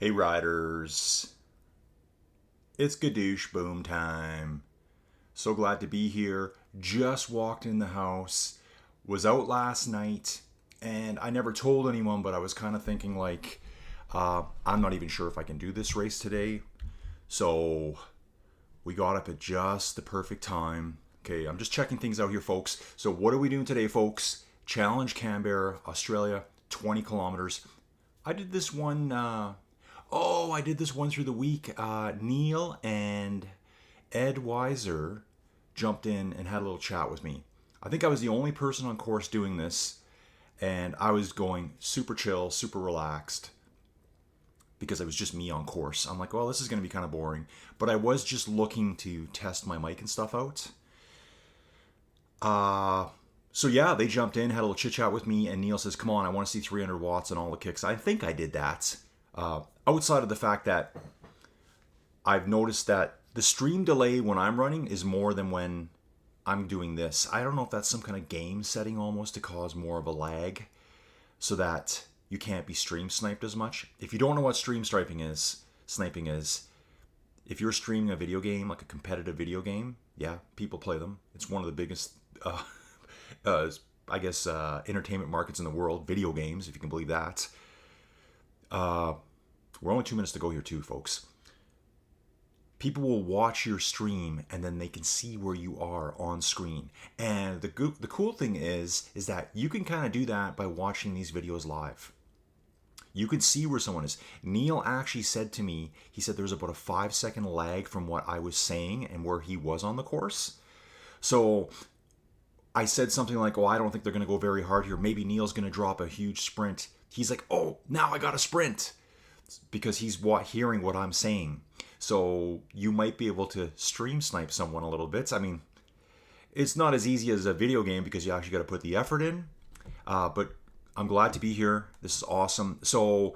Hey riders, it's Gadoosh Boom time. So glad to be here. Just walked in the house, was out last night, and I never told anyone, but I was kind of thinking I'm not even sure if I can do this race today. So we got up at just the perfect time. Okay, I'm just checking things out here, folks. So what are we doing today, folks? Challenge Canberra, Australia, 20 kilometers. I did this one. I did this one through the week. Neil and Ed Weiser jumped in and had a little chat with me. I think I was the only person on course doing this, and I was going super chill, super relaxed because it was just me on course. I'm like, well, this is going to be kind of boring. But I was just looking to test my mic and stuff out. So yeah, they jumped in, had a little chit chat with me, and Neil says, come on, I want to see 300 watts and all the kicks. I think I did that. Outside of the fact that I've noticed that the stream delay when I'm running is more than when I'm doing this. I don't know if that's some kind of game setting almost to cause more of a lag so that you can't be stream sniped as much. If you don't know what sniping is, if you're streaming a video game, like a competitive video game, yeah, people play them. It's one of the biggest, entertainment markets in the world, video games, if you can believe that. We're only 2 minutes to go here too, folks. People will watch your stream and then they can see where you are on screen. And the cool thing is that you can kind of do that by watching these videos live. You can see where someone is. Neil actually said to me, he said there's about a 5-second lag from what I was saying and where he was on the course. So I said something like, oh, I don't think they're going to go very hard here. Maybe Neil's going to drop a huge sprint. He's like, oh, now I got a sprint. Because he's hearing what I'm saying. So you might be able to stream snipe someone a little bit. I mean, it's not as easy as a video game because you actually got to put the effort in. But I'm glad to be here. This is awesome. So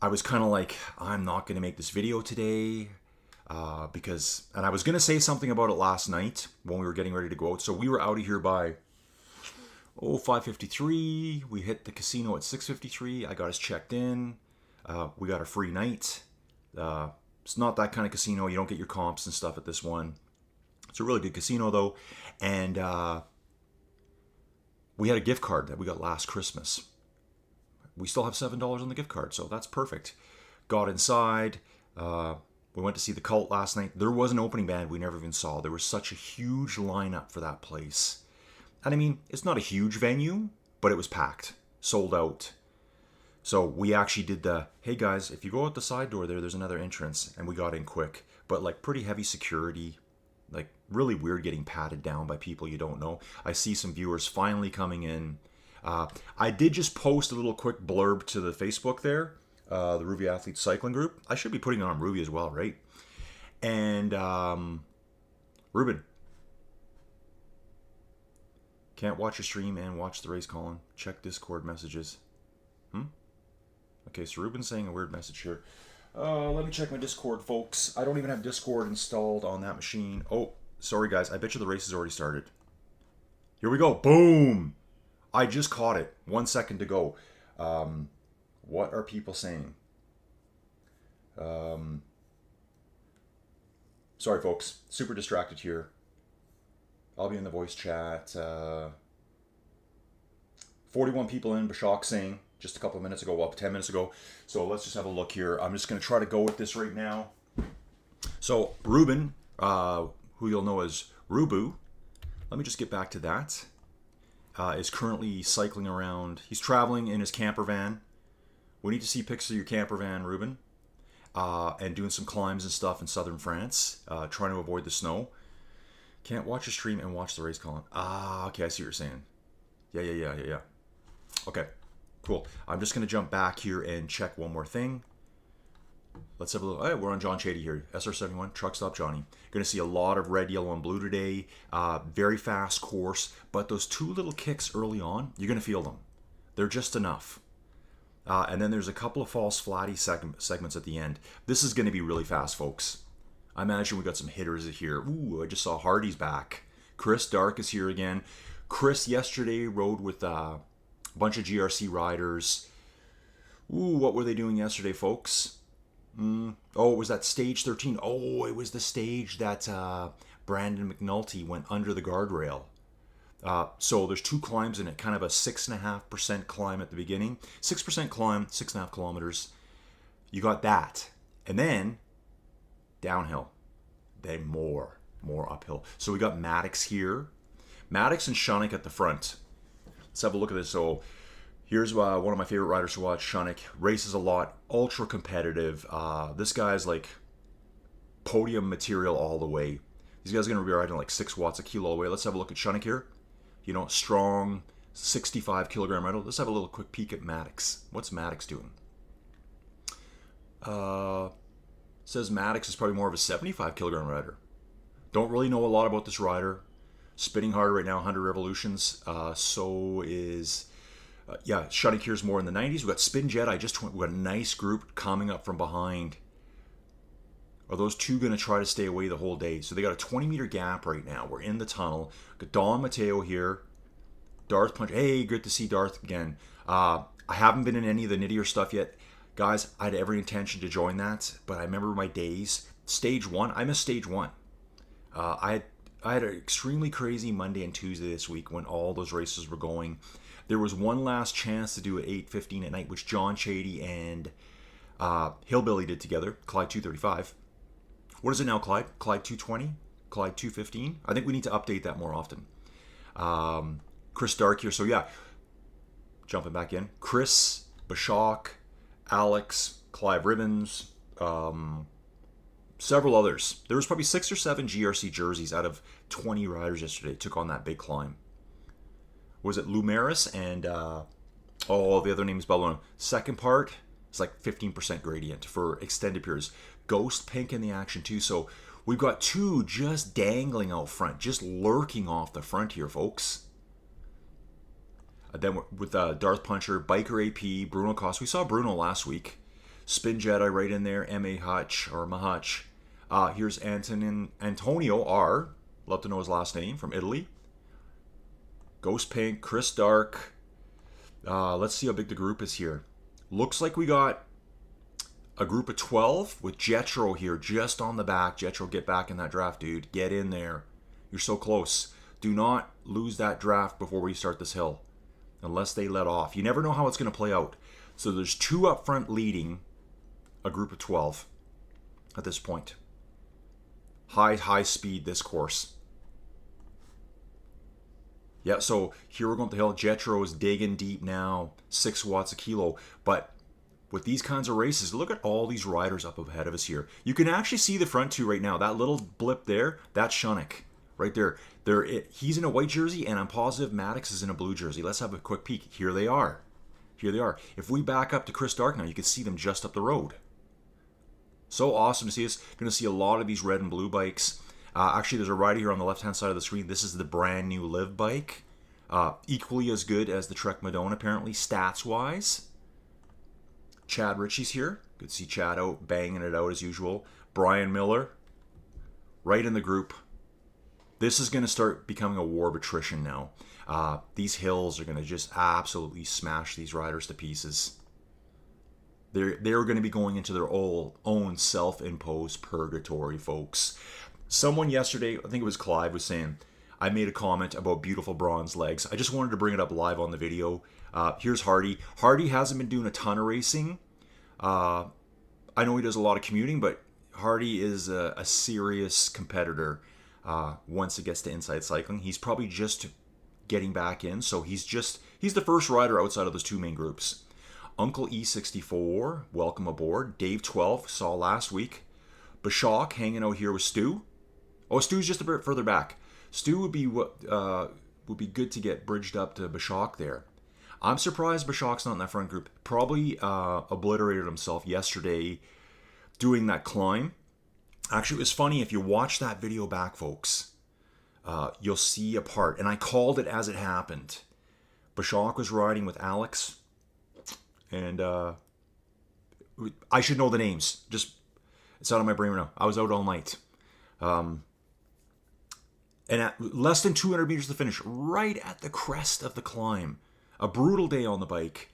I was kind of like, I'm not going to make this video today and I was going to say something about it last night when we were getting ready to go out. So we were out of here by 5:53. We hit the casino at 6:53. I got us checked in. We got a free night. It's not that kind of casino. You don't get your comps and stuff at this one. It's a really good casino though. And we had a gift card that we got last Christmas. We still have $7 on the gift card, so that's perfect. Got inside. We went to see the Cult last night. There was an opening band we never even saw. There was such a huge lineup for that place. And I mean, it's not a huge venue, but it was packed. Sold out. So we actually did hey guys, if you go out the side door there's another entrance. And we got in quick. But like pretty heavy security. Like really weird getting patted down by people you don't know. I see some viewers finally coming in. I did just post a little quick blurb to the Facebook there. The Ruby Athlete Cycling Group. I should be putting it on Ruby as well, right? And Ruben. Can't watch your stream and watch the race, Colin. Check Discord messages. Okay, so Ruben's saying a weird message here. Let me check my Discord, folks. I don't even have Discord installed on that machine. Oh, sorry, guys. I bet you the race has already started. Here we go. Boom! I just caught it. 1 second to go. What are people saying? Sorry, folks. Super distracted here. I'll be in the voice chat. 41 people in. Bashak saying just a couple of minutes ago, well, 10 minutes ago. So let's just have a look here. I'm just going to try to go with this right now. So Ruben, who you'll know as Rubu, let me just get back to that, is currently cycling around. He's traveling in his camper van. We need to see pics of your camper van, Ruben, and doing some climbs and stuff in southern France, trying to avoid the snow. Can't watch a stream and watch the race, Colin. Okay, I see what you're saying. Yeah. Okay, cool. I'm just going to jump back here and check one more thing. Let's have a look. Hey, we're on John Shady here. SR71, Truck Stop Johnny. Going to see a lot of red, yellow, and blue today. Very fast course, but those two little kicks early on, you're going to feel them. They're just enough. And then there's a couple of false flatty segments at the end. This is going to be really fast, folks. I imagine we got some hitters here. Ooh, I just saw Hardy's back. Chris Dark is here again. Chris yesterday rode with a bunch of GRC riders. Ooh, what were they doing yesterday, folks? Oh, it was that stage 13. Oh, it was the stage that Brandon McNulty went under the guardrail. So there's two climbs in it, kind of a 6.5% climb at the beginning. 6% climb, 6.5 kilometers. You got that. And then downhill. Then more uphill. So we got Maddox here. Maddox and Shunick at the front. Let's have a look at this. So here's one of my favorite riders to watch, Shunick. Races a lot, ultra competitive. This guy's like podium material all the way. These guys are going to be riding like 6 watts a kilo away. Let's have a look at Shunick here. You know, strong, 65 kilogram rider. Let's have a little quick peek at Maddox. What's Maddox doing? Says Maddox is probably more of a 75 kilogram rider. Don't really know a lot about this rider. Spinning hard right now, 100 revolutions. So is, Shunick here's more in the 90s. We got Spin Jet. We got a nice group coming up from behind. Are those two going to try to stay away the whole day? So they got a 20-meter gap right now. We're in the tunnel. Got Don Mateo here. Darth Punch. Hey, good to see Darth again. I haven't been in any of the Nittier stuff yet. Guys, I had every intention to join that, but I remember my days. Stage 1. I missed stage 1. I had an extremely crazy Monday and Tuesday this week when all those races were going. There was one last chance to do at 8:15 at night, which John Chady and Hillbilly did together. Clyde 235. What is it now, Clyde? Clyde 220? Clyde 215? I think we need to update that more often. Chris Dark here. So yeah, jumping back in. Chris, Bashak, Alex, Clive Ribbons, several others. There was probably 6 or 7 GRC jerseys out of 20 riders yesterday took on that big climb. Was it Lumeris and the other name is Bellona. Second part, it's like 15% gradient for extended periods. Ghost Pink in the action too. So we've got two just dangling out front, just lurking off the front here, folks. Then with Darth Puncher, Biker AP, Bruno Costa. We saw Bruno last week. Spin Jedi right in there. M.A. Hutch or Mahutch. Here's Antonio R. Love to know his last name, from Italy. Ghost Pink, Chris Dark. Let's see how big the group is here. Looks like we got a group of 12 with Jetro here just on the back. Jetro, get back in that draft, dude. Get in there. You're so close. Do not lose that draft before we start this hill. Unless they let off. You never know how it's going to play out. So there's 2 up front leading a group of 12 at this point. High speed this course. Yeah, so here we're going up the hill. Jetro is digging deep now. 6 watts a kilo. But with these kinds of races, look at all these riders up ahead of us here. You can actually see the front 2 right now. That little blip there, that's Shunick. Right there. He's in a white jersey, and I'm positive Maddox is in a blue jersey. Let's have a quick peek. Here they are. If we back up to Chris Dark now, you can see them just up the road. So awesome to see us. Going to see a lot of these red and blue bikes. Actually, there's a rider here on the left-hand side of the screen. This is the brand new Live bike. Equally as good as the Trek Madonna, apparently, stats-wise. Chad Ritchie's here. Good to see Chad out, banging it out as usual. Brian Miller, right in the group. This is going to start becoming a war of attrition now. These hills are going to just absolutely smash these riders to pieces. They're going to be going into their own self-imposed purgatory, folks. Someone yesterday, I think it was Clive, was saying, I made a comment about beautiful bronze legs. I just wanted to bring it up live on the video. Here's Hardy. Hardy hasn't been doing a ton of racing. I know he does a lot of commuting, but Hardy is a serious competitor. Once it gets to inside cycling, he's probably just getting back in, so he's the first rider outside of those 2 main groups. Uncle E64, welcome aboard. Dave 12, saw last week. Bashak hanging out here with Stu. Oh, Stu's just a bit further back. Stu would be good to get bridged up to Bashak there. I'm surprised Bashak's not in that front group. Probably obliterated himself yesterday doing that climb. Actually, it was funny. If you watch that video back, folks, you'll see a part. And I called it as it happened. Bashak was riding with Alex. And I should know the names. It's out of my brain right now. I was out all night. And at less than 200 meters to finish, right at the crest of the climb, a brutal day on the bike,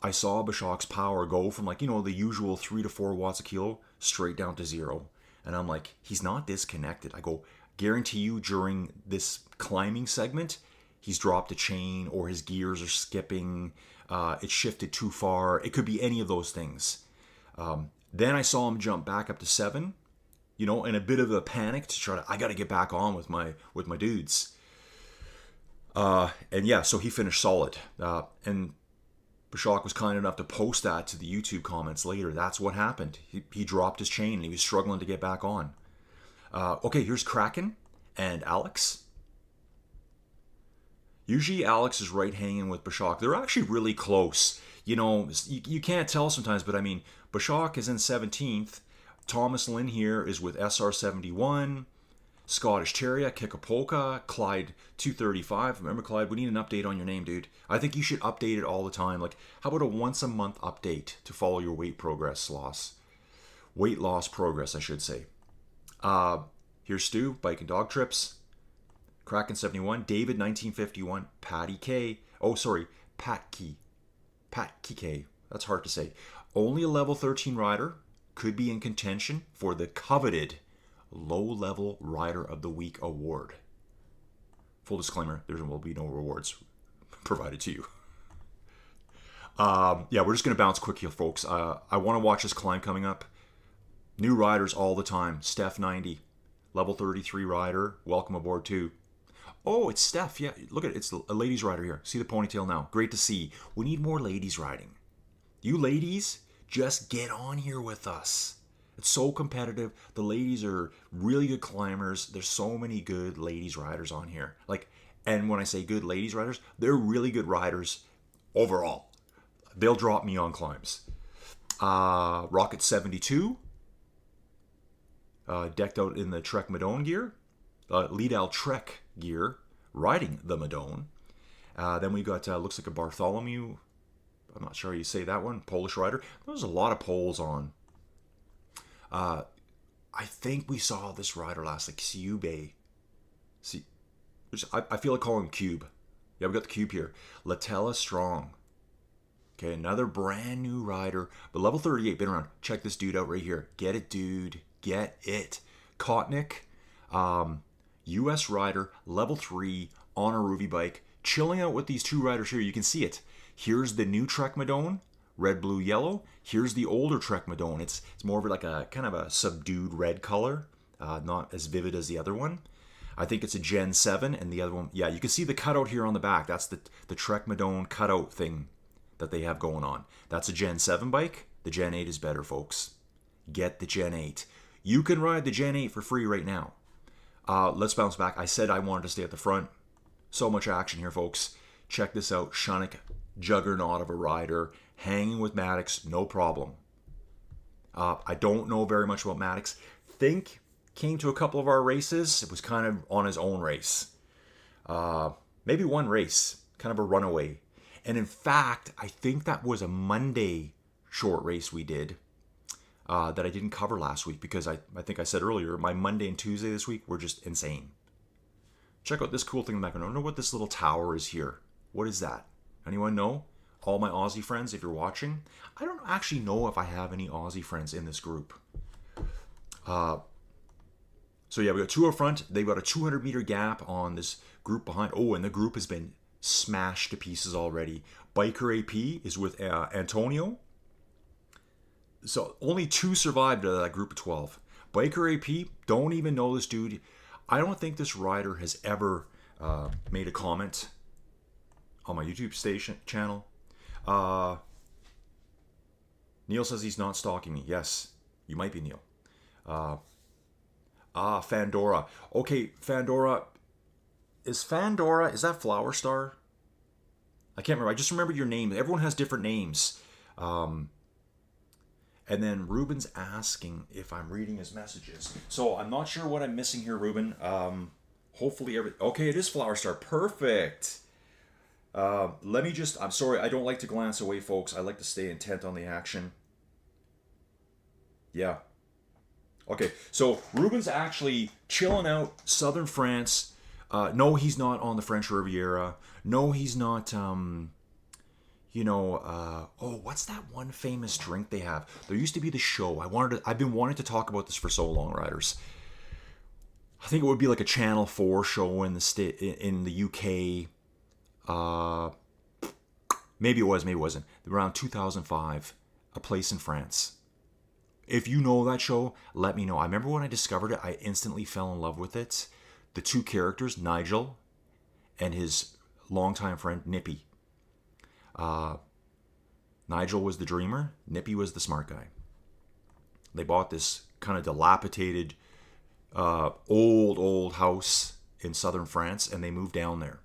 I saw Bashak's power go from like, the usual 3 to 4 watts a kilo straight down to 0. And I'm like, he's not disconnected. I go, guarantee you during this climbing segment, he's dropped a chain or his gears are skipping. It shifted too far. It could be any of those things. Then I saw him jump back up to 7, in a bit of a panic to try to, I got to get back on with my dudes. And yeah, so he finished solid. And Bashak was kind enough to post that to the YouTube comments later. That's what happened. He dropped his chain and he was struggling to get back on. Okay, here's Kraken and Alex. Usually Alex is right hanging with Bashak. They're actually really close. You can't tell sometimes, but I mean, Bashak is in 17th. Thomas Lynn here is with SR71. Scottish Terrier, Kikapolka, Clyde 235. Remember, Clyde, we need an update on your name, dude. I think you should update it all the time. Like, how about a once a month update to follow your weight loss progress, I should say. Here's Stu, Bike and Dog Trips. Kraken 71, David 1951, Patty K. Oh, sorry, Pat K. That's hard to say. Only a level 13 rider, could be in contention for the coveted Low-Level Rider of the Week award. Full disclaimer, there will be no rewards provided to you. Yeah, we're just going to bounce quick here, folks. I want to watch this climb coming up. New riders all the time. Steph 90, level 33 rider. Welcome aboard too. Oh, it's Steph. Yeah, look at it. It's a ladies rider here. See the ponytail now. Great to see. We need more ladies riding. You ladies, just get on here with us. It's so competitive. The ladies are really good climbers. There's so many good ladies riders on here. And when I say good ladies riders, they're really good riders overall. They'll drop me on climbs. Rocket 72. Decked out in the Trek Madone gear. Lidl Trek gear. Riding the Madone. Then we got, looks like a Bartholomew. I'm not sure how you say that one. Polish rider. There's a lot of Poles on. I think we saw this rider last, like Cube. See, I feel like calling him Cube. Yeah, we got the Cube here. Latella Strong. Okay, another brand new rider, but level 38, been around. Check this dude out right here. Get it, dude. Get it. Kotnik, US rider, level 3, on a Ruby bike. Chilling out with these two riders here. You can see it. Here's the new Trek Madone. Red, blue, yellow. Here's the older Trek Madone. It's more of like a kind of a subdued red color, not as vivid as the other one. I think it's a Gen 7, and the other one, yeah, you can see the cutout here on the back. That's the Trek Madone cutout thing that they have going on. That's a Gen 7 bike. The Gen 8 is better, folks. Get the Gen 8. You can ride the Gen 8 for free right now. Let's bounce back. I said I wanted to stay at the front. So much action here, folks. Check this out. Shunnick, juggernaut of a rider. Hanging with Maddox, no problem. I don't know very much about Maddox. Think came to a couple of our races. It was kind of on his own race. Maybe one race, kind of a runaway. And in fact, I think that was a Monday short race we did that I didn't cover last week because I think I said earlier, my Monday and Tuesday this week were just insane. Check out this cool thing in the background. I don't know what this little tower is here. What is that? Anyone know? All my Aussie friends, if you're watching. I don't actually know if I have any Aussie friends in this group. So yeah, we got two up front. They've got a 200-meter gap on this group behind. Oh, and the group has been smashed to pieces already. Biker AP is with Antonio. So only 2 survived out of that group of 12. Biker AP, don't even know this dude. I don't think this rider has ever made a comment on my YouTube channel. Neil says he's not stalking me. Yes, you might be Neil. Fandora. Okay, Fandora. Is that Flower Star? I can't remember. I just remember your name. Everyone has different names. And then Ruben's asking if I'm reading his messages. So I'm not sure what I'm missing here, Ruben. Hopefully okay, it is Flower Star. Perfect. Let me just, I'm sorry, I don't like to glance away, folks. I like to stay intent on the action. Yeah. Okay, so Ruben's actually chilling out southern France. No, he's not on the French Riviera. No, he's not, what's that one famous drink they have? There used to be the show. I've been wanting to talk about this for so long, riders. I think it would be like a Channel 4 show in the UK. Maybe it was, maybe it wasn't. Around 2005, A Place in France. If you know that show, let me know. I remember when I discovered it, I instantly fell in love with it. The two characters, Nigel and his longtime friend, Nippy. Nigel was the dreamer. Nippy was the smart guy. They bought this kind of dilapidated, old house in southern France, and they moved down there.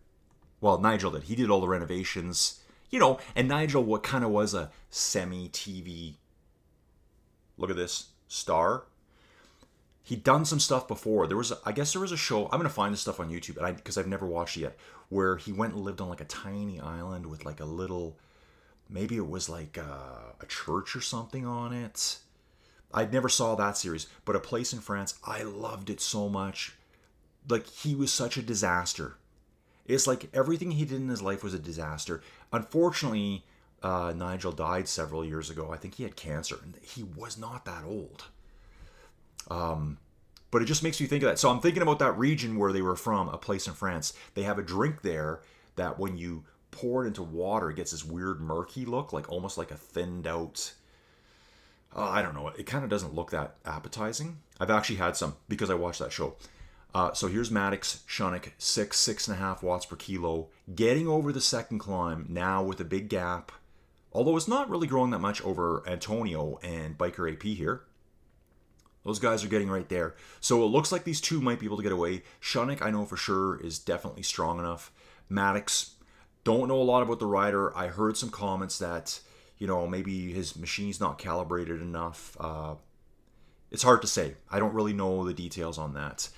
Well, Nigel did. He did all the renovations, and Nigel what kind of was a semi-TV, look at this, star. He'd done some stuff before. I guess there was a show, I'm going to find this stuff on YouTube, because I've never watched it yet, where he went and lived on like a tiny island with like a little, maybe it was like a church or something on it. I never saw that series, but A Place in France, I loved it so much. Like, he was such a disaster. It's like everything he did in his life was a disaster. Unfortunately, Nigel died several years ago. I think he had cancer, and he was not that old. But it just makes you think of that. So I'm thinking about that region where they were from, A Place in France. They have a drink there that when you pour it into water, it gets this weird murky look, like almost like a thinned out. I don't know. It kind of doesn't look that appetizing. I've actually had some because I watched that show. So here's Maddox Shunnick, 6.5 watts per kilo, getting over the second climb now with a big gap. Although it's not really growing that much over Antonio and Biker AP here. Those guys are getting right there. So it looks like these two might be able to get away. Shunnick, I know for sure, is definitely strong enough. Maddox, don't know a lot about the rider. I heard some comments that, maybe his machine's not calibrated enough. It's hard to say. I don't really know the details on that.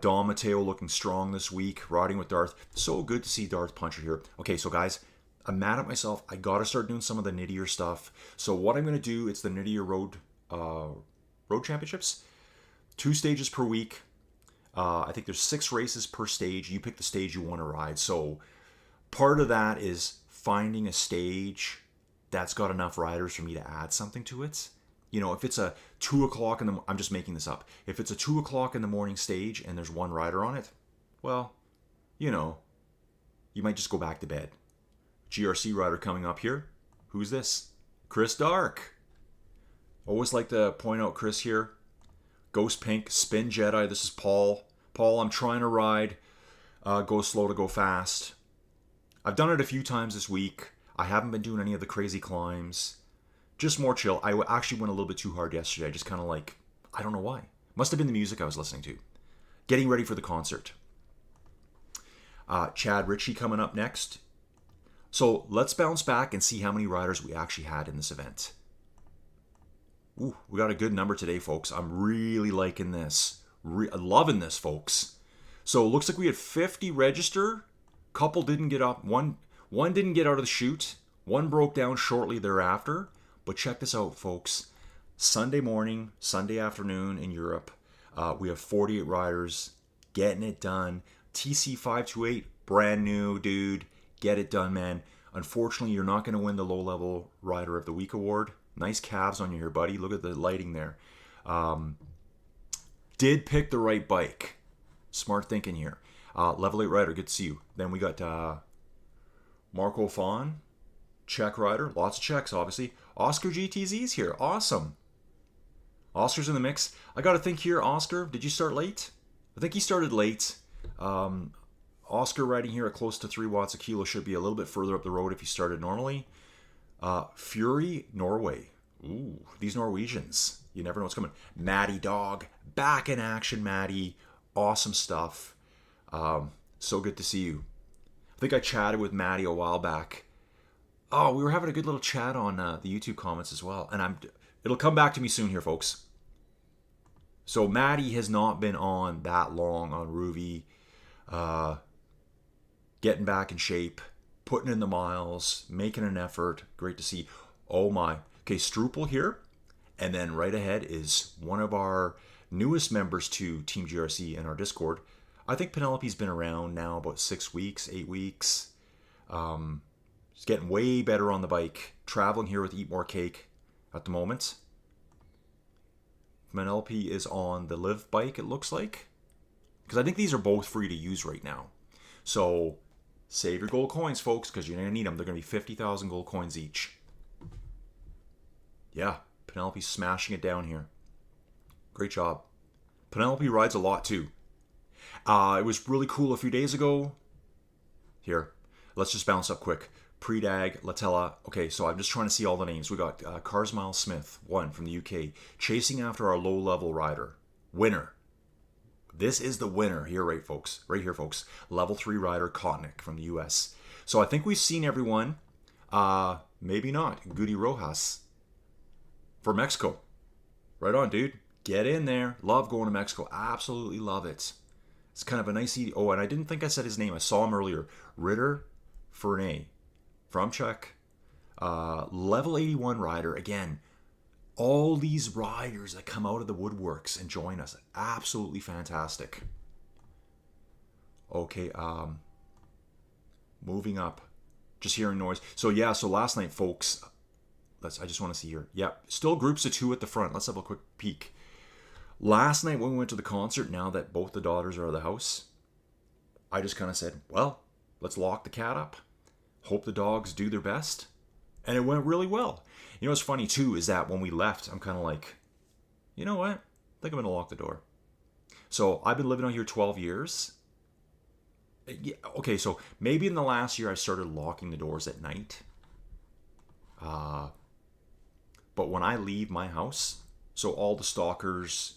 Don Mateo looking strong this week, riding with Darth. So good to see Darth Puncher here. Okay, so guys, I'm mad at myself. I got to start doing some of the Nittier stuff. So what I'm going to do, it's the Nittier Road Championships. 2 stages per week. I think there's 6 races per stage. You pick the stage you want to ride. So part of that is finding a stage that's got enough riders for me to add something to it. If it's a 2 o'clock I'm just making this up. If it's a 2 o'clock in the morning stage and there's one rider on it, well, you might just go back to bed. GRC rider coming up here. Who's this? Chris Dark. Always like to point out Chris here. Ghost Pink, Spin Jedi. This is Paul. Paul, I'm trying to ride Go Slow to Go Fast. I've done it a few times this week. I haven't been doing any of the crazy climbs. Just more chill. I actually went a little bit too hard yesterday. I just kind of I don't know why. Must have been the music I was listening to. Getting ready for the concert. Chad Ritchie coming up next. So let's bounce back and see how many riders we actually had in this event. Ooh, we got a good number today, folks. I'm really liking this. Loving this, folks. So it looks like we had 50 register. Couple didn't get up. One didn't get out of the chute. One broke down shortly thereafter. But check this out, folks. Sunday morning, Sunday afternoon in Europe, we have 48 riders getting it done. TC528, brand new, dude. Get it done, man. Unfortunately, you're not going to win the low-level Rider of the Week award. Nice calves on you here, buddy. Look at the lighting there. Did pick the right bike. Smart thinking here. Level 8 rider, good to see you. Then we got Marco Fawn, Czech rider. Lots of Czechs, obviously. Oscar GTZ's here. Awesome. Oscar's in the mix. I got to think here, Oscar, did you start late? I think he started late. Oscar riding here at close to 3 watts a kilo should be a little bit further up the road if he started normally. Fury, Norway. Ooh, these Norwegians. You never know what's coming. Maddie Dog. Back in action, Maddie. Awesome stuff. So good to see you. I think I chatted with Maddie a while back. Oh, we were having a good little chat on the YouTube comments as well. And it'll come back to me soon here, folks. So Maddie has not been on that long on Ruby. Getting back in shape. Putting in the miles. Making an effort. Great to see. Oh my. Okay, Struple here. And then right ahead is one of our newest members to Team GRC in our Discord. I think Penelope's been around now about 6 weeks, 8 weeks. He's getting way better on the bike. Traveling here with Eat More Cake at the moment. Penelope is on the Live bike, it looks like. Because I think these are both free to use right now. So save your gold coins, folks, because you're going to need them. They're going to be 50,000 gold coins each. Yeah, Penelope's smashing it down here. Great job. Penelope rides a lot too. It was really cool a few days ago. Here, let's just bounce up quick. Predag, Latella. Okay, so I'm just trying to see all the names. We got Carsmile Smith, one from the UK, chasing after our low-level rider. Winner. This is the winner here, right, folks? Right here, folks. Level 3 rider, Kotnik from the US. So I think we've seen everyone. Maybe not. Goody Rojas for Mexico. Right on, dude. Get in there. Love going to Mexico. Absolutely love it. It's kind of a nice... Oh, and I didn't think I said his name. I saw him earlier. Ritter Fernay from Czech. Level 81 rider. Again, all these riders that come out of the woodworks and join us. Absolutely fantastic. Okay, moving up. Just hearing noise. So yeah, so last night, folks... I just want to see here. Yep, still groups of 2 at the front. Let's have a quick peek. Last night when we went to the concert, now that both the daughters are out of the house, I just kind of said, well, let's lock the cat up. Hope the dogs do their best. And it went really well. You know what's funny too is that when we left, I'm kind of like, you know what? I think I'm going to lock the door. So I've been living out here 12 years. Yeah, okay, so maybe in the last year I started locking the doors at night. But when I leave my house, so all the stalkers,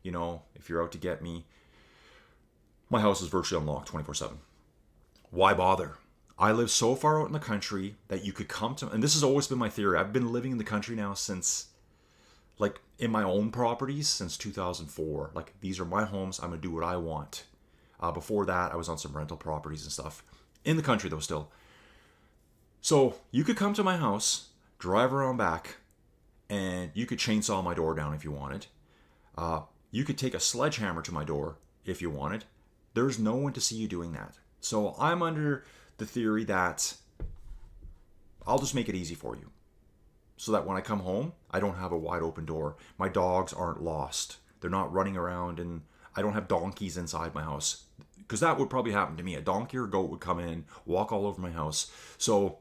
you know, if you're out to get me, my house is virtually unlocked 24/7. Why bother? I live so far out in the country that you could come to, and this has always been my theory. I've been living in the country now since, like, in my own properties since 2004. Like, these are my homes. I'm going to do what I want. Before that, I was on some rental properties and stuff. In the country, though, still. So, you could come to my house, drive around back, and you could chainsaw my door down if you wanted. You could take a sledgehammer to my door if you wanted. There's no one to see you doing that. So I'm under the theory that I'll just make it easy for you. So that when I come home, I don't have a wide open door. My dogs aren't lost. They're not running around, and I don't have donkeys inside my house. Because that would probably happen to me. A donkey or a goat would come in, walk all over my house. So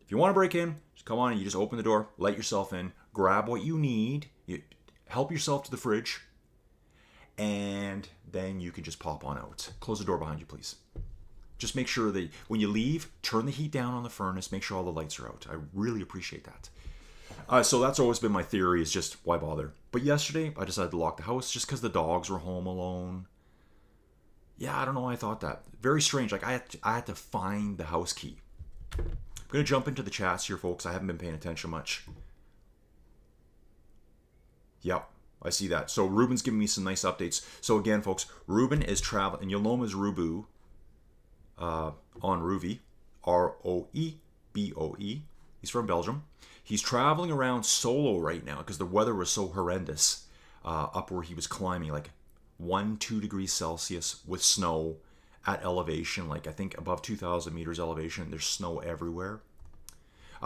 if you want to break in, just come on and you just open the door, let yourself in, grab what you need, you help yourself to the fridge, and then you can just pop on out. Close the door behind you, please. Just make sure that when you leave, turn the heat down on the furnace, make sure all the lights are out. I really appreciate that. So that's always been my theory, is just why bother. But yesterday, I decided to lock the house just because the dogs were home alone. Yeah, I don't know why I thought that. Very strange. Like, I had to find the house key. I'm going to jump into the chats here, folks. I haven't been paying attention much. Yep, I see that. So Ruben's giving me some nice updates. So again, folks, Ruben is traveling, and you'll know him as Rubu on Roovy, Roeboe. He's from Belgium. He's traveling around solo right now because the weather was so horrendous up where he was climbing, like 1-2 degrees Celsius with snow at elevation, like I think above 2,000 meters elevation. There's snow everywhere.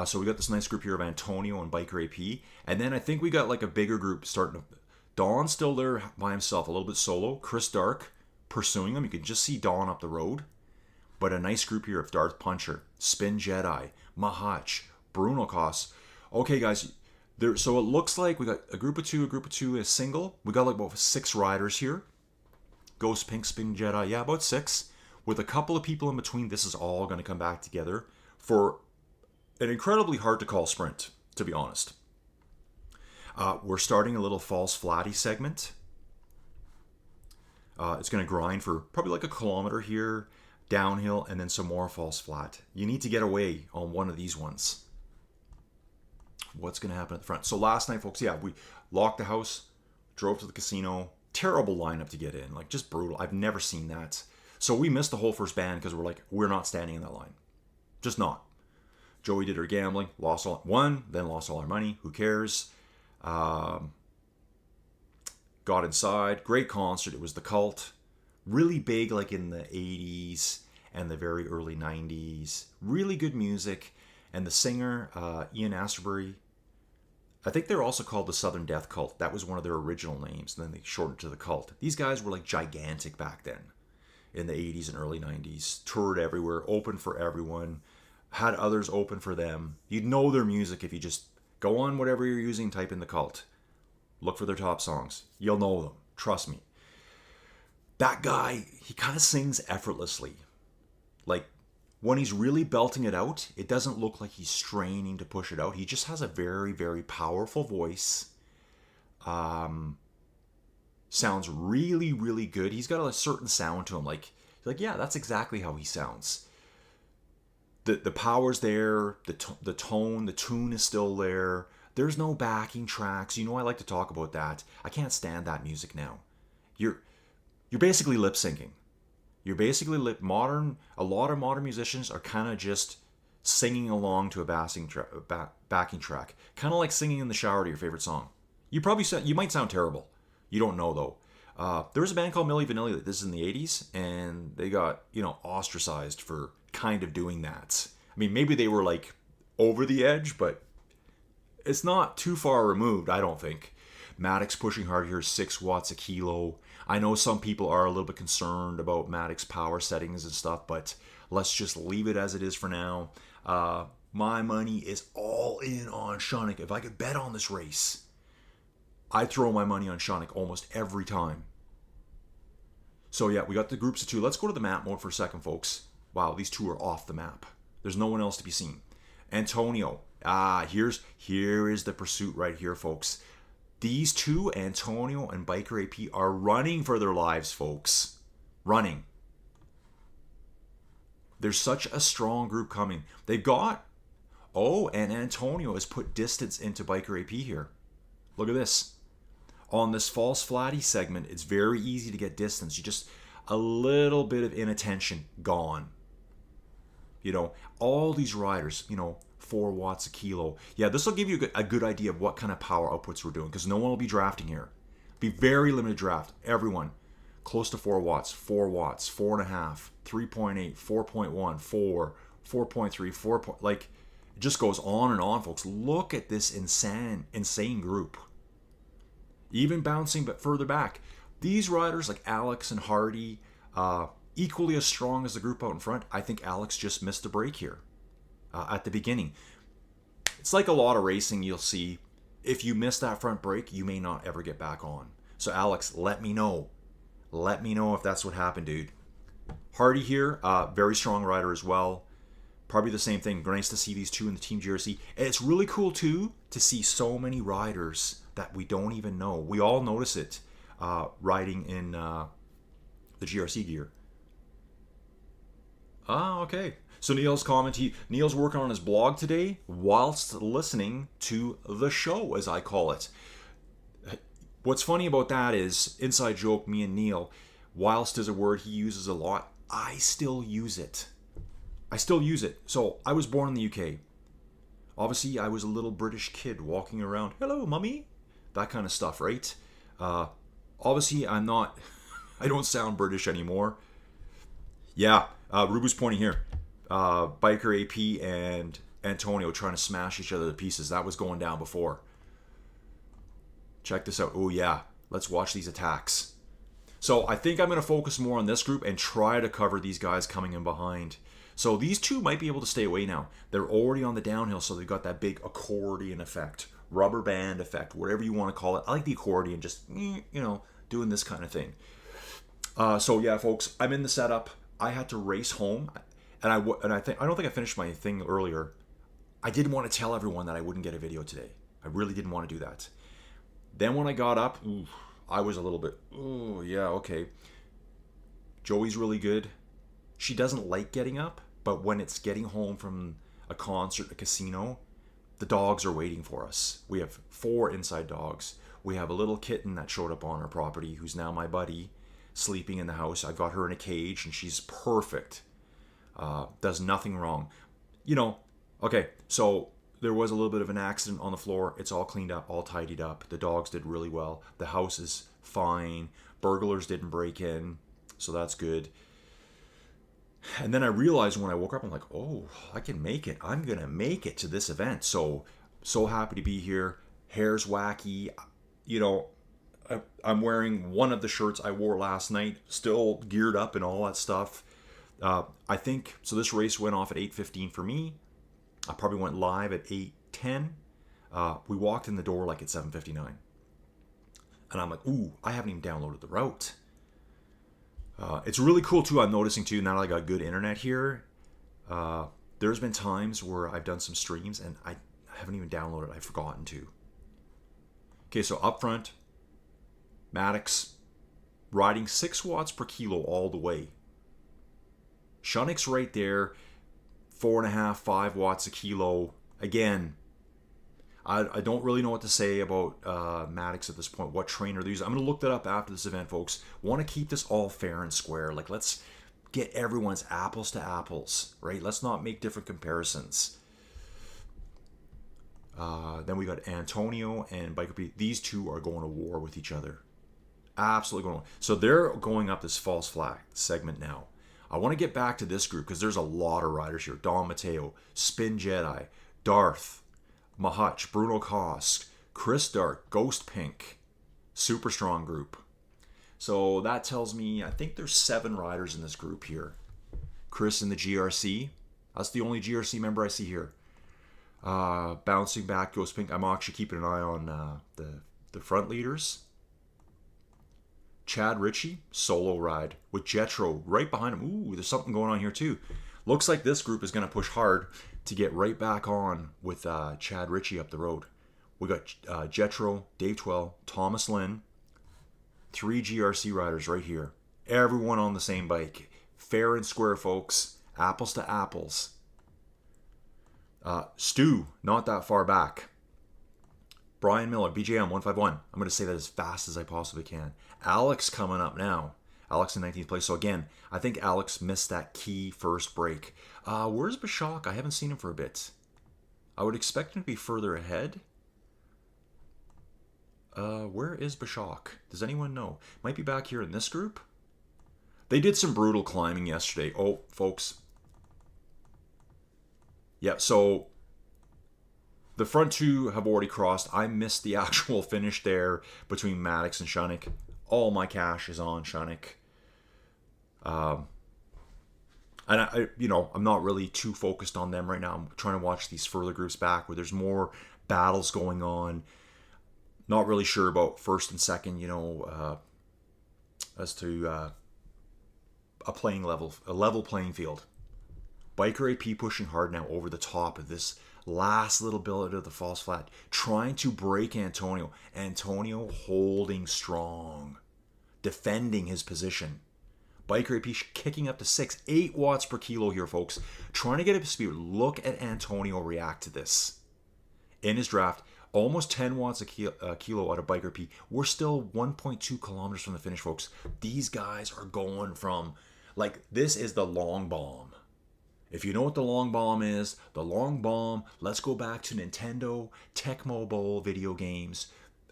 So we got this nice group here of Antonio and Biker AP. And then I think we got like a bigger group starting to... Don's still there by himself, a little bit solo. Chris Dark pursuing him. You can just see Don up the road. But a nice group here of Darth Puncher, Spin Jedi, Mahach, Bruno Koss. Okay, guys. So it looks like we got a group of two is single. We got like about 6 riders here. Ghost Pink, Spin Jedi. Yeah, about 6. With a couple of people in between, this is all going to come back together for an incredibly hard to call sprint, to be honest. We're starting a little false flatty segment. It's going to grind for probably like a kilometer here, downhill, and then some more false flat. You need to get away on one of these ones. What's going to happen at the front? So last night, folks, yeah, we locked the house, drove to the casino. Terrible lineup to get in, like just brutal. I've never seen that. So we missed the whole first band because we're not standing in that line. Just not. Joey did her gambling, lost all our money. Who cares? Got inside. Great concert. It was The Cult. Really big, like in the 80s and the very early 90s. Really good music. And the singer, Ian Astbury, I think they're also called the Southern Death Cult. That was one of their original names, and then they shortened it to the Cult. These guys were like gigantic back then in the 80s and early 90s. Toured everywhere, opened for everyone, had others open for them. You'd know their music if you just go on whatever you're using, type in the Cult. Look for their top songs. You'll know them. Trust me. That guy, he kind of sings effortlessly. Like, when he's really belting it out, it doesn't look like he's straining to push it out. He just has a very, very powerful voice. Sounds really, really good. He's got a certain sound to him. Like yeah, that's exactly how he sounds. The power's there. The tone, the tune is still there. There's no backing tracks. You know, I like to talk about that. I can't stand that music now. You're basically lip syncing. You're basically a lot of modern musicians are kind of just singing along to a backing track. Kind of like singing in the shower to your favorite song. You might sound terrible. You don't know though. There was a band called Milli Vanilli that this is in the 80s, and they got, ostracized for kind of doing that. I mean, maybe they were like over the edge, but it's not too far removed, I don't think. Maddox pushing hard here, 6 watts a kilo. I know some people are a little bit concerned about Maddox power settings and stuff, but let's just leave it as it is for now. My money is all in on Shonick. If I could bet on this race, I'd throw my money on Shonick almost every time. So yeah, we got the groups of 2. Let's go to the map mode for a second, folks. Wow, these 2 are off the map. There's no one else to be seen. Antonio. Here is the pursuit right here, folks. These 2, Antonio and Biker AP, are running for their lives, folks. Running. There's such a strong group coming. They've got... Oh, and Antonio has put distance into Biker AP here. Look at this. On this false flatty segment, it's very easy to get distance. You just... A little bit of inattention, gone. All these riders, 4 watts a kilo. Yeah, this will give you a good idea of what kind of power outputs we're doing, because no one will be drafting here. Be very limited draft. Everyone close to 4 watts, 4 watts, 4.5, 3.8, 4.1, 4, 4.3, 4. Like, it just goes on and on, folks. Look at this insane group. Even bouncing but further back. These riders like Alex and Hardy, equally as strong as the group out in front. I think Alex just missed a break here at the beginning. It's like a lot of racing you'll see. If you miss that front brake, you may not ever get back on. So Alex, let me know. Let me know if that's what happened, dude. Hardy here, very strong rider as well. Probably the same thing. Nice to see these 2 in the Team GRC. And it's really cool, too, to see so many riders that we don't even know. We all notice it riding in the GRC gear. Okay. So Neil's Neil's working on his blog today whilst listening to the show, as I call it. What's funny about that is, inside joke, me and Neil, whilst is a word he uses a lot, I still use it. So I was born in the UK. Obviously, I was a little British kid walking around, hello, mummy, that kind of stuff, right? Obviously, I don't sound British anymore. Yeah, Rubu's pointing here. Biker AP and Antonio trying to smash each other to pieces. That was going down before. Check this out. Oh yeah, let's watch these attacks. So I think I'm going to focus more on this group and try to cover these guys coming in behind. So these 2 might be able to stay away now. They're already on the downhill, so they've got that big accordion effect, rubber band effect, whatever you want to call it. I like the accordion, just, doing this kind of thing. So yeah, folks, I'm in the setup. I had to race home, and I don't think I finished my thing earlier. I didn't want to tell everyone that I wouldn't get a video today. I really didn't want to do that. Then when I got up, I was a little bit, yeah, okay. Joey's really good. She doesn't like getting up, but when it's getting home from a concert, a casino, the dogs are waiting for us. We have 4 inside dogs. We have a little kitten that showed up on our property, who's now my buddy, sleeping in the house. I've got her in a cage, and she's perfect. Does nothing wrong. Okay, so there was a little bit of an accident on the floor. It's all cleaned up, all tidied up. The dogs did really well. The house is fine. Burglars didn't break in, so that's good. And then I realized when I woke up, I'm like, oh, I can make it. I'm going to make it to this event. So happy to be here. Hair's wacky. You know, I'm wearing one of the shirts I wore last night, still geared up and all that stuff. I think, so this race went off at 8:15 for me. I probably went live at 8:10. We walked in the door like at 7:59. And I'm like, ooh, I haven't even downloaded the route. It's really cool too. I'm noticing too, now that I got good internet here, there's been times where I've done some streams and I haven't even downloaded it. I've forgotten to. Okay, so up front, Maddox riding 6 watts per kilo all the way. Shunnick's right there, 4.5, 5 watts a kilo. Again, I don't really know what to say about Maddox at this point. What trainer they're using. I'm going to look that up after this event, folks. Want to keep this all fair and square. Like, let's get everyone's apples to apples, right? Let's not make different comparisons. Then we got Antonio and Biker Pete. These two are going to war with each other. Absolutely going to. So they're going up this false flag segment now. I want to get back to this group because there's a lot of riders here. Don Mateo, Spin Jedi, Darth, Mahutch, Bruno Kosk, Chris Dark, Ghost Pink. Super strong group. So that tells me, I think there's 7 riders in this group here. Chris in the GRC. That's the only GRC member I see here. Bouncing back, Ghost Pink. I'm actually keeping an eye on the front leaders. Chad Ritchie, solo ride with Jetro right behind him. Ooh, there's something going on here too. Looks like this group is going to push hard to get right back on with Chad Ritchie up the road. We got Jetro, Dave Twell, Thomas Lynn, 3 GRC riders right here. Everyone on the same bike. Fair and square, folks. Apples to apples. Stu, not that far back. Brian Miller, BJM 151. I'm going to say that as fast as I possibly can. Alex coming up now. Alex in 19th place. So again, I think Alex missed that key first break. Where's Bashak? I haven't seen him for a bit. I would expect him to be further ahead. Where is Bashak? Does anyone know? Might be back here in this group. They did some brutal climbing yesterday. Oh, folks. Yeah, so the front two have already crossed. I missed the actual finish there between Maddox and Shunnick. All my cash is on Shunnick. And I'm not really too focused on them right now. I'm trying to watch these further groups back where there's more battles going on. Not really sure about first and second, as to a level playing field. Biker AP pushing hard now over the top of this last little bit of the false flat, trying to break Antonio. Antonio holding strong, defending his position. Biker AP kicking up to 8 watts per kilo here, folks. Trying to get up to speed. Look at Antonio react to this. In his draft, almost 10 watts a kilo out of Biker AP. We're still 1.2 kilometers from the finish, folks. These guys are going from, this is the long bomb. If you know what the long bomb is, let's go back to Nintendo, Tecmo Bowl video games.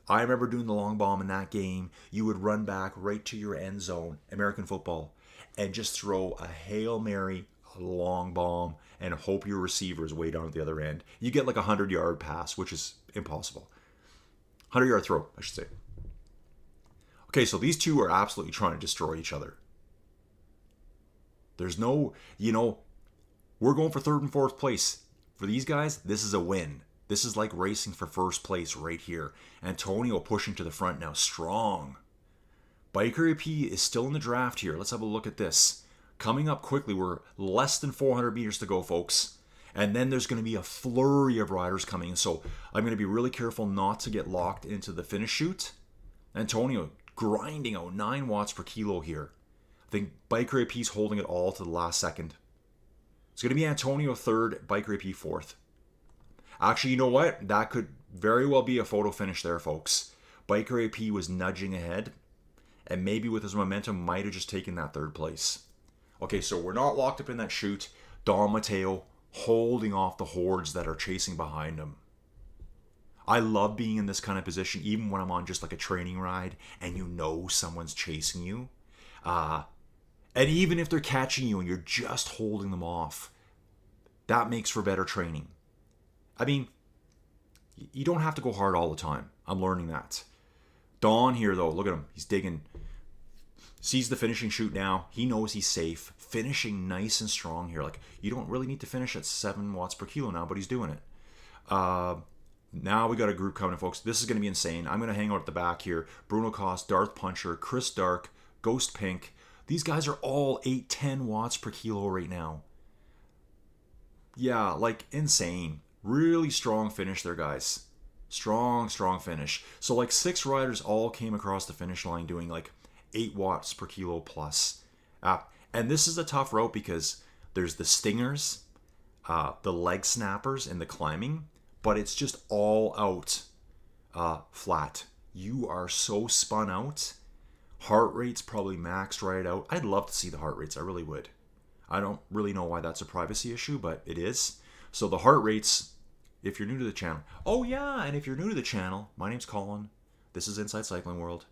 I remember doing the long bomb in that game. You would run back right to your end zone, American football, and just throw a Hail Mary, a long bomb, and hope your receiver is way down at the other end. You get like a 100-yard pass, which is impossible. 100-yard throw, I should say. Okay, so these two are absolutely trying to destroy each other. There's no, we're going for 3rd and 4th place. For these guys, this is a win. This is like racing for 1st place right here. Antonio pushing to the front now, strong. Biker AP is still in the draft here. Let's have a look at this. Coming up quickly, we're less than 400 meters to go, folks. And then there's going to be a flurry of riders coming. So I'm going to be really careful not to get locked into the finish chute. Antonio grinding out 9 watts per kilo here. I think Biker AP's holding it all to the last second. It's going to be Antonio 3rd, Biker AP 4th. Actually, you know what? That could very well be a photo finish there, folks. Biker AP was nudging ahead, and maybe with his momentum might have just taken that 3rd place. Okay, so we're not locked up in that chute. Don Mateo holding off the hordes that are chasing behind him. I love being in this kind of position, even when I'm on just like a training ride and someone's chasing you. And even if they're catching you and you're just holding them off, that makes for better training. I mean, you don't have to go hard all the time. I'm learning that. Don here, though, look at him. He's digging. Sees the finishing chute now. He knows he's safe. Finishing nice and strong here. Like, you don't really need to finish at 7 watts per kilo now, but he's doing it. Now we got a group coming, folks. This is going to be insane. I'm going to hang out at the back here. Bruno Koss, Darth Puncher, Chris Dark, Ghost Pink. These guys are all 8-10 watts per kilo right now. Yeah, like insane. Really strong finish there, guys. Strong finish. So like 6 riders all came across the finish line doing like 8 watts per kilo plus. And this is a tough route because there's the stingers, the leg snappers, and the climbing, but it's just all out flat. You are so spun out. Heart rate's probably maxed right out. I'd love to see the heart rates. I really would. I don't really know why that's a privacy issue, but it is. So the heart rates, if you're new to the channel. Oh yeah, and if you're new to the channel, my name's Colin. This is Inside Cycling World.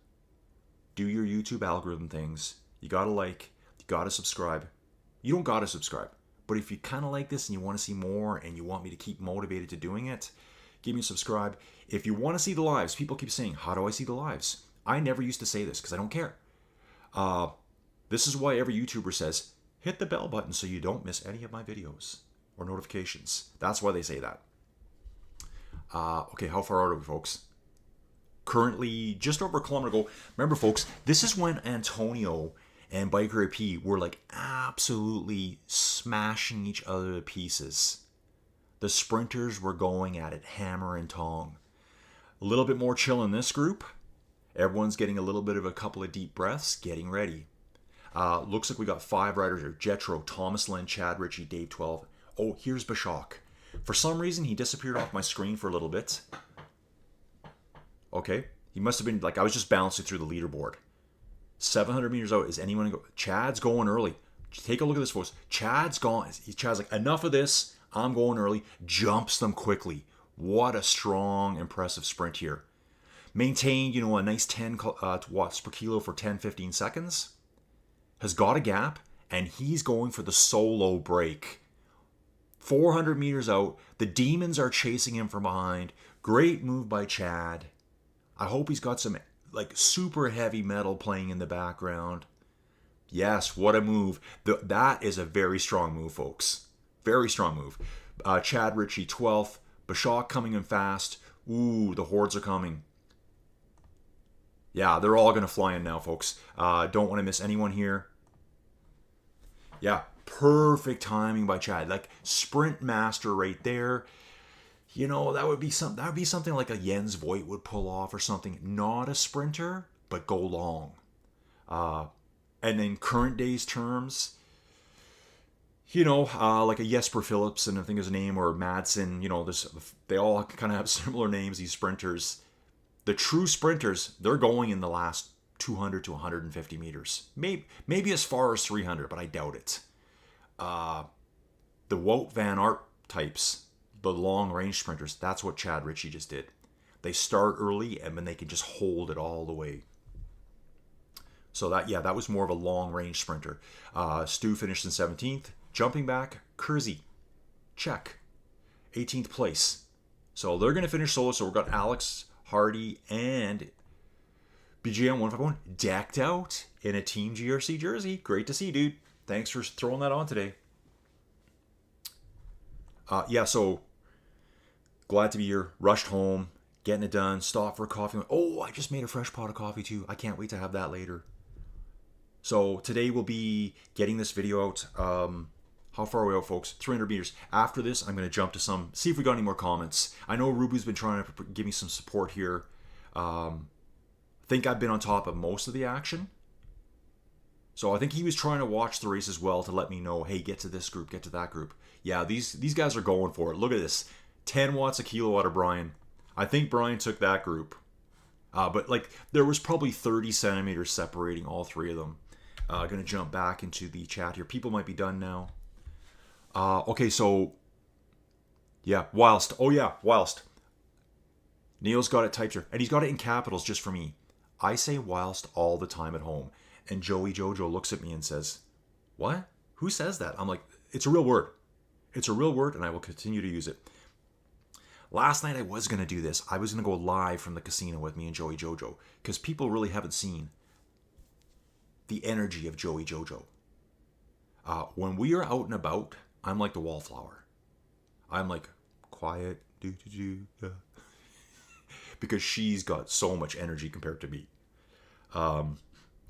Do your YouTube algorithm things. You gotta like, you gotta subscribe. You don't gotta subscribe. But if you kind of like this and you want to see more and you want me to keep motivated to doing it, give me a subscribe. If you want to see the lives, people keep saying, how do I see the lives? I never used to say this because I don't care. This is why every YouTuber says, hit the bell button so you don't miss any of my videos or notifications. That's why they say that. Okay, how far are we, folks? Currently just over a kilometer to go. Remember, folks, this is when Antonio and Biker AP were like absolutely smashing each other to pieces. The sprinters were going at it hammer and tong. A little bit more chill in this group. Everyone's getting a little bit of a couple of deep breaths, getting ready. Looks like we got 5 riders here. Jetro, Thomas Lynn, Chad Ritchie, Dave 12. Oh, here's Bashak. For some reason, he disappeared off my screen for a little bit. Okay. He must have been, like, I was just bouncing through the leaderboard. 700 meters out. Is anyone going? Chad's going early. Take a look at this, folks. Chad's gone. Chad's like, enough of this. I'm going early. Jumps them quickly. What a strong, impressive sprint here. Maintained, a nice 10 watts per kilo for 10-15 seconds. Has got a gap, and he's going for the solo break. 400 meters out. The demons are chasing him from behind. Great move by Chad. I hope he's got some like super heavy metal playing in the background. Yes, what a move. That is a very strong move, folks. Very strong move. Chad Ritchie, 12th. Bashak coming in fast. Ooh, the hordes are coming. Yeah, they're all going to fly in now, folks. Don't want to miss anyone here. Yeah, perfect timing by Chad. Like, sprint master right there. That would be something like a Jens Voigt would pull off or something. Not a sprinter, but go long. And in current day's terms, like a Jesper Philipsen, I think his name, or Madsen, they all kind of have similar names, these sprinters. The true sprinters, they're going in the last 200 to 150 meters. Maybe as far as 300, but I doubt it. The Wout van Aert types, the long-range sprinters, that's what Chad Ritchie just did. They start early, and then they can just hold it all the way. So that was more of a long-range sprinter. Stu finished in 17th. Jumping back, Kersey, check, 18th place. So they're going to finish solo. So we've got Alex, Hardy, and BGM 151 decked out in a Team GRC jersey. Great to see, dude. Thanks for throwing that on today. So glad to be here. Rushed home, getting it done. Stopped for a coffee. Oh, I just made a fresh pot of coffee too. I can't wait to have that later. So today we'll be getting this video out. How far are we out, folks? 300 meters. After this, I'm going to jump to see if we got any more comments. I know Rubu's been trying to give me some support here. I think I've been on top of most of the action. So I think he was trying to watch the race as well to let me know, hey, get to this group, get to that group. Yeah, these guys are going for it. Look at this. 10 watts a kilo out of Brian. I think Brian took that group. But there was probably 30 centimeters separating all 3 of them. Going to jump back into the chat here. People might be done now. Okay, so yeah, whilst. Oh yeah, whilst. Neil's got it typed here, and he's got it in capitals just for me. I say whilst all the time at home, and Joey Jojo looks at me and says, what? Who says that? I'm like, it's a real word. It's a real word, and I will continue to use it. Last night I was going to do this. I was going to go live from the casino with me and Joey Jojo, because people really haven't seen the energy of Joey Jojo. When we are out and about, I'm like the wallflower. I'm like, quiet, because she's got so much energy compared to me.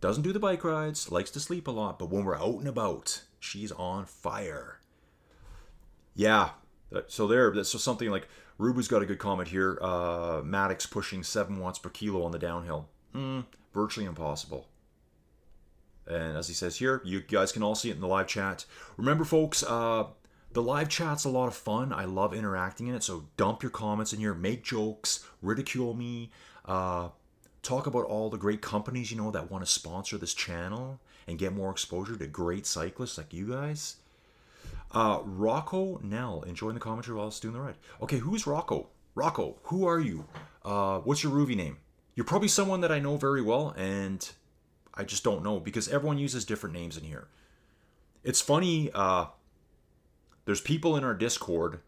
Doesn't do the bike rides, likes to sleep a lot, but when we're out and about, she's on fire. Yeah, so that's just something like, Ruby's got a good comment here. Maddox pushing 7 watts per kilo on the downhill. Virtually impossible. And as he says here, you guys can all see it in the live chat. Remember, folks, the live chat's a lot of fun. I love interacting in it, so dump your comments in here. Make jokes, ridicule me, talk about all the great companies, that want to sponsor this channel and get more exposure to great cyclists like you guys. Rocco Nell, enjoying the commentary while I was doing the ride. Okay, who's Rocco? Rocco, who are you? What's your Ruby name? You're probably someone that I know very well, and I just don't know, because everyone uses different names in here. It's funny, there's people in our Discord,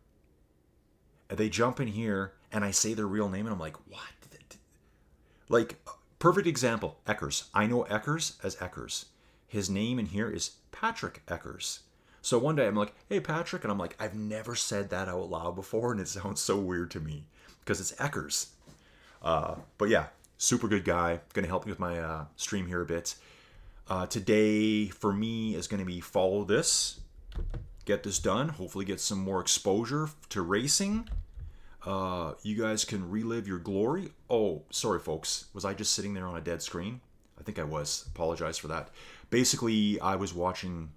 and they jump in here, and I say their real name, and I'm like, what? Like, perfect example, Eckers. I know Eckers as Eckers. His name in here is Patrick Eckers. So one day I'm like, hey, Patrick, and I'm like, I've never said that out loud before, and it sounds so weird to me, because it's Eckers. But yeah, super good guy. Going to help me with my stream here a bit. Today, for me, is going to be follow this, get this done, hopefully get some more exposure to racing. You guys can relive your glory. Oh, sorry, folks. Was I just sitting there on a dead screen? I think I was. Apologize for that. Basically, I was watching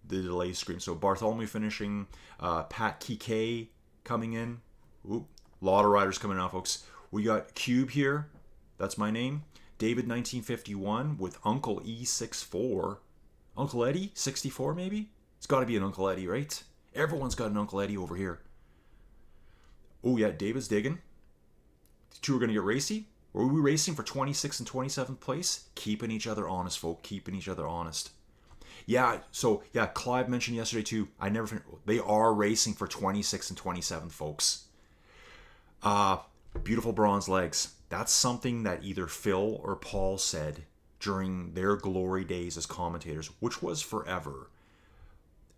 the delay screen. So Bartholomew finishing, Pat Kike coming in. Oop, a lot of riders coming out, folks. We got Cube here. That's my name. David 1951 with Uncle E64. Uncle Eddie 64 maybe? It's got to be an Uncle Eddie, right? Everyone's got an Uncle Eddie over here. Oh yeah, David's digging. You two are going to get racy. Were we racing for 26th and 27th place? Keeping each other honest, folk. Keeping each other honest. Yeah, so yeah, Clive mentioned yesterday too. They are racing for 26th and 27th, folks. Beautiful bronze legs. That's something that either Phil or Paul said during their glory days as commentators, which was forever.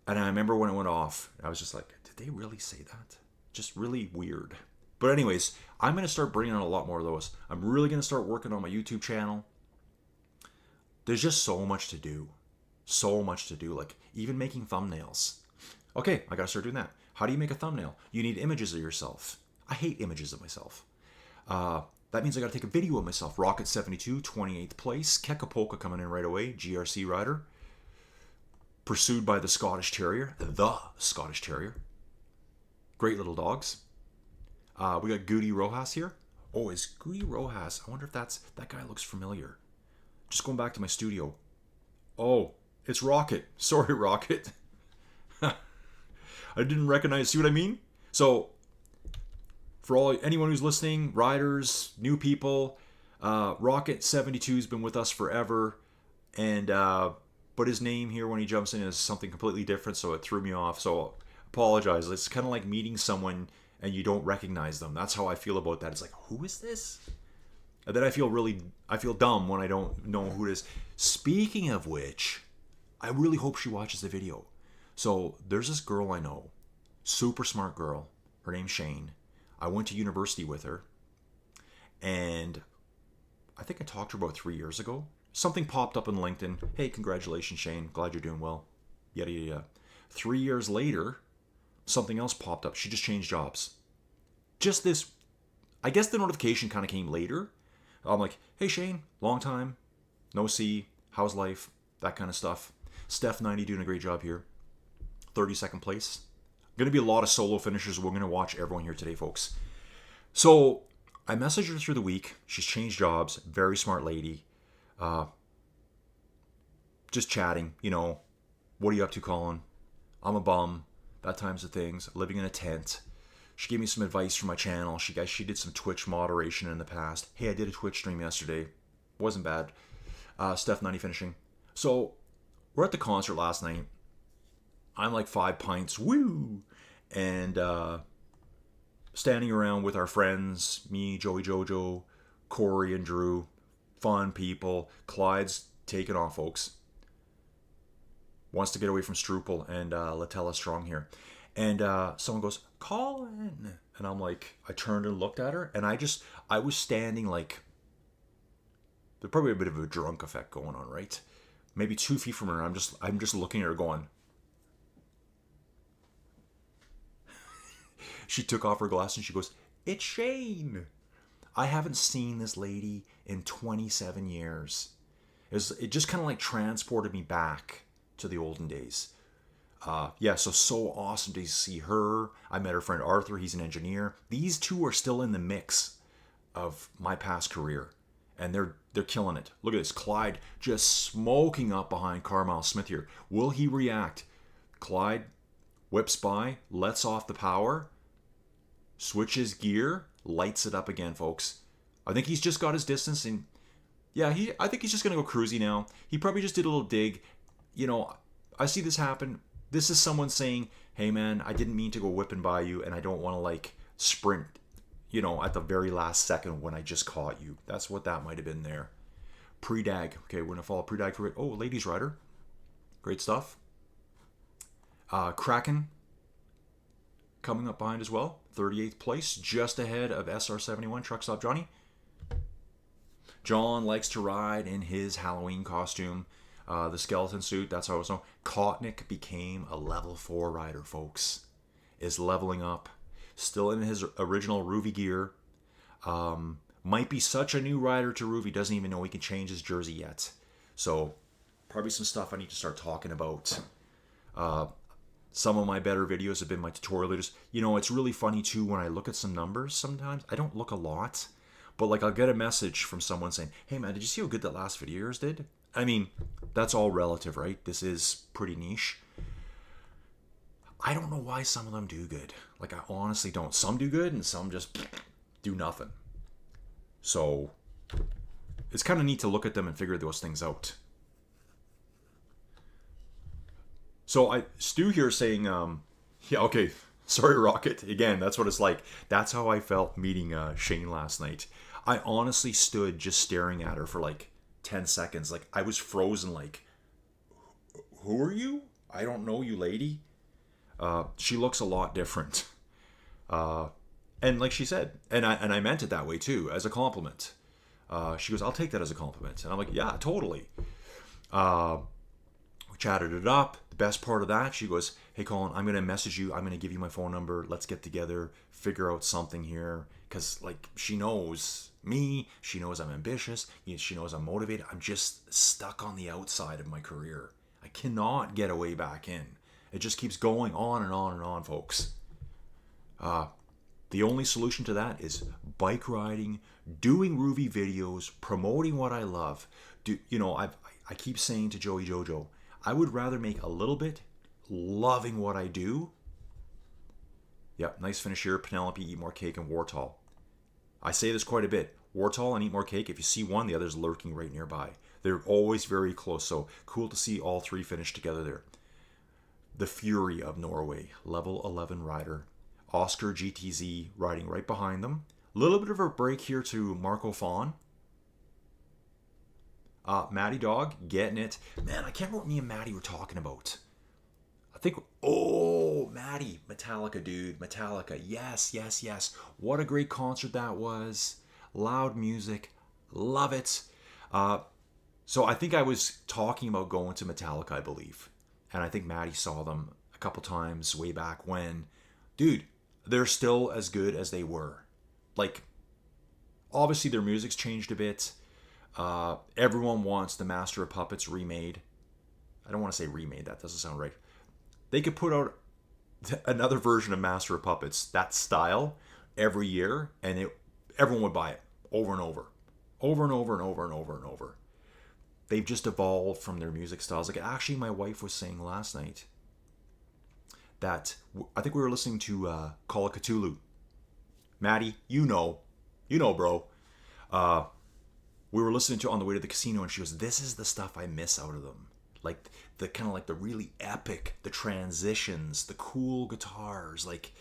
And I remember when it went off, I was just like, did they really say that? Just really weird. But anyways, I'm going to start bringing on a lot more of those. I'm really going to start working on my YouTube channel. There's just so much to do. So much to do, like even making thumbnails. Okay, I got to start doing that. How do you make a thumbnail? You need images of yourself. I hate images of myself. That means I got to take a video of myself. Rocket 72, 28th place. Kekapoka coming in right away. GRC rider. Pursued by the Scottish Terrier. The Scottish Terrier. Great little dogs. We got Goody Rojas here. Oh, is Goody Rojas? I wonder if that guy looks familiar. Just going back to my studio. Oh, it's Rocket. Sorry, Rocket. I didn't recognize. See what I mean? So, for anyone who's listening, riders, new people, Rocket 72 has been with us forever, and but his name here when he jumps in is something completely different, so it threw me off. So, apologize. It's kind of like meeting someone and you don't recognize them. That's how I feel about that. It's like, who is this? And then I feel dumb when I don't know who it is. Speaking of which, I really hope she watches the video. So there's this girl I know, super smart girl. Her name's Shane. I went to university with her, and I think I talked to her about 3 years ago. Something popped up on LinkedIn. Hey, congratulations, Shane. Glad you're doing well. Yada, yada, yada. 3 years later, something else popped up. She just changed jobs. Just this, I guess the notification kind of came later. I'm like, hey, Shane, long time. No see. How's life? That kind of stuff. Steph 90 doing a great job here. 32nd place. Going to be a lot of solo finishers. We're going to watch everyone here today, folks. So I messaged her through the week. She's changed jobs. Very smart lady. Just chatting. What are you up to, Colin? I'm a bum. That times of things. Living in a tent. She gave me some advice for my channel. She did some Twitch moderation in the past. Hey, I did a Twitch stream yesterday. Wasn't bad. Steph 90 finishing. So we're at the concert last night. I'm like 5 pints, woo, and standing around with our friends, me, Joey, Jojo, Corey, and Drew, fun people. Clyde's taken off, folks. Wants to get away from Struple and Latella Strong here. And someone goes, Colin. And I'm like, I turned and looked at her, and I was standing like, there's probably a bit of a drunk effect going on, right? Maybe 2 feet from her. I'm just looking at her going. She took off her glasses and she goes, it's Shane. I haven't seen this lady in 27 years. It just kind of like transported me back to the olden days. So awesome to see her. I met her friend Arthur. He's an engineer. These two are still in the mix of my past career, and they're killing it. Look at this. Clyde just smoking up behind Carmel Smith here. Will he react? Clyde whips by, lets off the power, switches gear, lights it up again, folks. I think he's just got his distance, and I think he's just going to go cruisy now. He probably just did a little dig. I see this happen. This is someone saying, hey man, I didn't mean to go whipping by you, and I don't want to like sprint, at the very last second when I just caught you. That's what that might have been there. Pre-dag. Okay, we're going to follow Pre-dag for it. Oh, ladies rider. Great stuff. Kraken coming up behind as well. 38th place, just ahead of SR71, Truck Stop Johnny. John likes to ride in his Halloween costume. The skeleton suit, that's how I was known. Kotnick became a level 4 rider, folks. Is leveling up. Still in his original Ruby gear. Might be such a new rider to Ruby, doesn't even know he can change his jersey yet. So, probably some stuff I need to start talking about. Some of my better videos have been my tutorial videos. It's really funny too when I look at some numbers sometimes. I don't look a lot. But like I'll get a message from someone saying, hey man, did you see how good that last video yours did? I mean, that's all relative, right? This is pretty niche. I don't know why some of them do good. Like, I honestly don't. Some do good and some just do nothing. So, it's kind of neat to look at them and figure those things out. So, Stu here saying, sorry, Rocket. Again, that's what it's like. That's how I felt meeting Shane last night. I honestly stood just staring at her for like 10 seconds. Like, I was frozen, like, who are you? I don't know you, lady. She looks a lot different. And like she said, and I meant it that way too, as a compliment. She goes, I'll take that as a compliment. And I'm like, yeah, totally. We chatted it up. The best part of that, she goes, hey, Colin, I'm going to message you. I'm going to give you my phone number. Let's get together, figure out something here. Because, like, she knows me. She knows I'm ambitious. She knows I'm motivated. I'm just stuck on the outside of my career. I cannot get away back in. It just keeps going on and on and on, folks. The only solution to that is bike riding, doing Ruby videos, promoting what I love. I keep saying to Joey Jojo, I would rather make a little bit loving what I do. Yep, nice finish here. Penelope, Eat More Cake, and Wartall. I say this quite a bit. Wartall and Eat More Cake, if you see one, the other's lurking right nearby. They're always very close, so cool to see all three finish together there. The Fury of Norway, level 11 rider. Oscar GTZ riding right behind them. A little bit of a break here to Marco Fawn. Maddie Dog, getting it. Man, I can't remember what me and Maddie were talking about. I think, Maddie, Metallica, dude. Metallica, yes. What a great concert that was. Loud music, love it. So I think I was talking about going to Metallica, I believe. And I think Maddie saw them a couple times way back when. Dude, they're still as good as they were. Like, obviously their music's changed a bit. Everyone wants the Master of Puppets remade. I don't want to say remade, that doesn't sound right. They could put out another version of Master of Puppets, that style, every year, and everyone would buy it over and over. Over and over and over and over and over. They've just evolved from their music styles. Like, actually, my wife was saying last night that, I think we were listening to Call of Cthulhu. Maddie, you know, bro. We were listening to it on the way to the casino, and she goes, this is the stuff I miss out of them. Like the kind of like the really epic, the transitions, the cool guitars. Like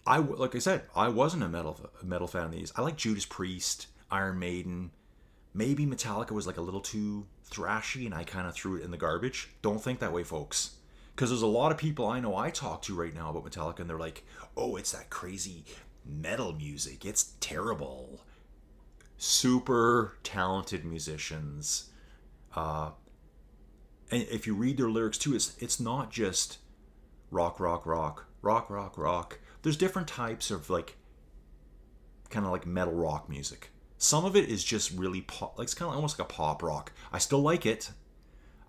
like I said, I wasn't a metal fan of these. I like Judas Priest, Iron Maiden. Maybe Metallica was like a little too thrashy, and I kind of threw it in the garbage. Don't think that way, folks. Because there's a lot of people I know I talk to right now about Metallica, and they're like, "Oh, it's that crazy metal music. It's terrible." Super talented musicians. And if you read their lyrics too, it's not just rock, rock, rock, rock, rock, rock. There's different types of like kind of like metal rock music. Some of it is just really pop, like it's kind of almost like a pop rock. I still like it,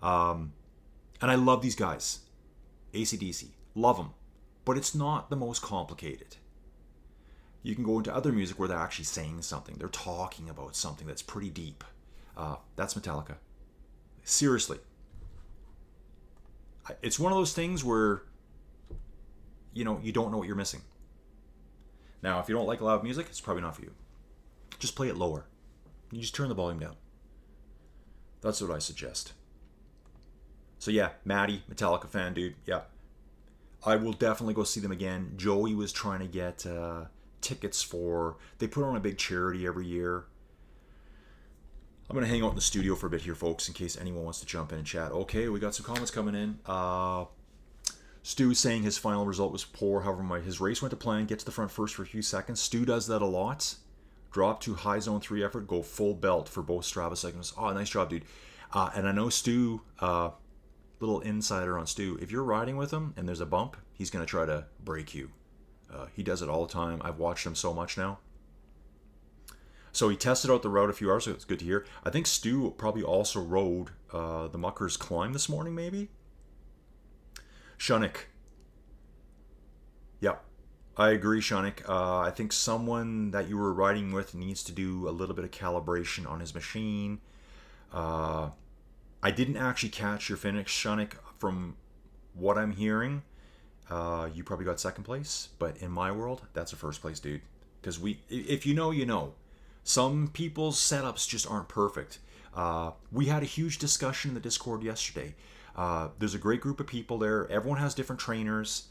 and I love these guys. AC/DC, love them, but it's not the most complicated. You can go into other music where they're actually saying something. They're talking about something that's pretty deep. That's Metallica. Seriously, it's one of those things where you don't know what you're missing. Now, if you don't like loud music, it's probably not for you. Just play it lower. You just turn the volume down. That's what I suggest. So yeah, Maddie, Metallica fan, dude. Yeah, I will definitely go see them again. Joey was trying to get tickets for. They put on a big charity every year. I'm going to hang out in the studio for a bit here, folks, in case anyone wants to jump in and chat. Okay, we got some comments coming in. Stu saying his final result was poor. However, his race went to plan. Get to the front first for a few seconds. Stu does that a lot. Drop to high zone 3 effort. Go full belt for both Strava segments. Oh, nice job, dude. And I know Stu, little insider on Stu, if you're riding with him and there's a bump, he's going to try to break you. He does it all the time. I've watched him so much now. So he tested out the route a few hours ago. It's good to hear. I think Stu probably also rode the Muckers Climb this morning, maybe? Shunik. Yep. I agree, Shunik. I think someone that you were riding with needs to do a little bit of calibration on his machine. I didn't actually catch your finish, Shunik. From what I'm hearing, you probably got second place. But in my world, that's a first place, dude. Because if you know, you know. Some people's setups just aren't perfect. We had a huge discussion in the Discord yesterday. There's a great group of people there. Everyone has different trainers.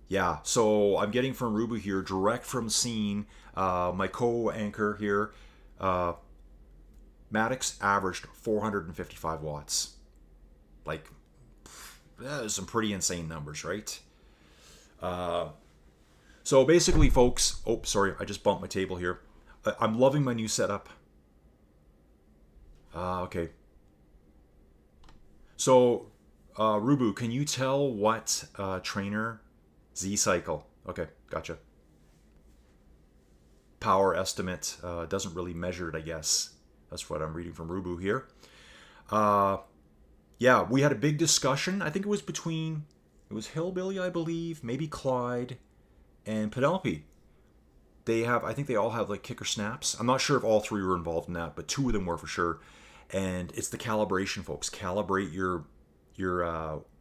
Yeah, so I'm getting from Rubu here, direct from scene, my co-anchor here. Maddox averaged 455 watts. Like, there's some pretty insane numbers, right? So basically, folks... Oh, sorry, I just bumped my table here. I'm loving my new setup. Okay. So, Rubu, can you tell what trainer... Z-Cycle. Okay, gotcha. Power estimate doesn't really measure it, I guess. That's what I'm reading from Rubu here. Yeah, we had a big discussion. I think it was Hillbilly, I believe, maybe Clyde, and Penelope. I think they all have like kicker snaps. I'm not sure if all three were involved in that, but two of them were for sure. And it's the calibration, folks. Calibrate your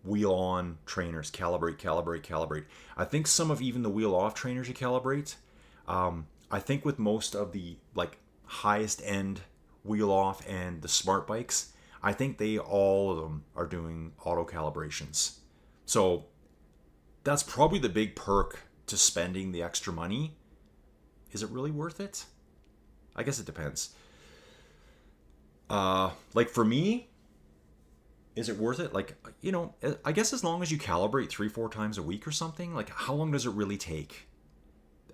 wheel on trainers. Calibrate. I think some of even the wheel off trainers you calibrate. I think with most of the like highest end wheel off and the smart bikes, I think all of them are doing auto calibrations. So that's probably the big perk to spending the extra money. Is it really worth it? I guess it depends. Like for me, is it worth it? Like, I guess as long as you calibrate 3-4 times a week or something, like how long does it really take?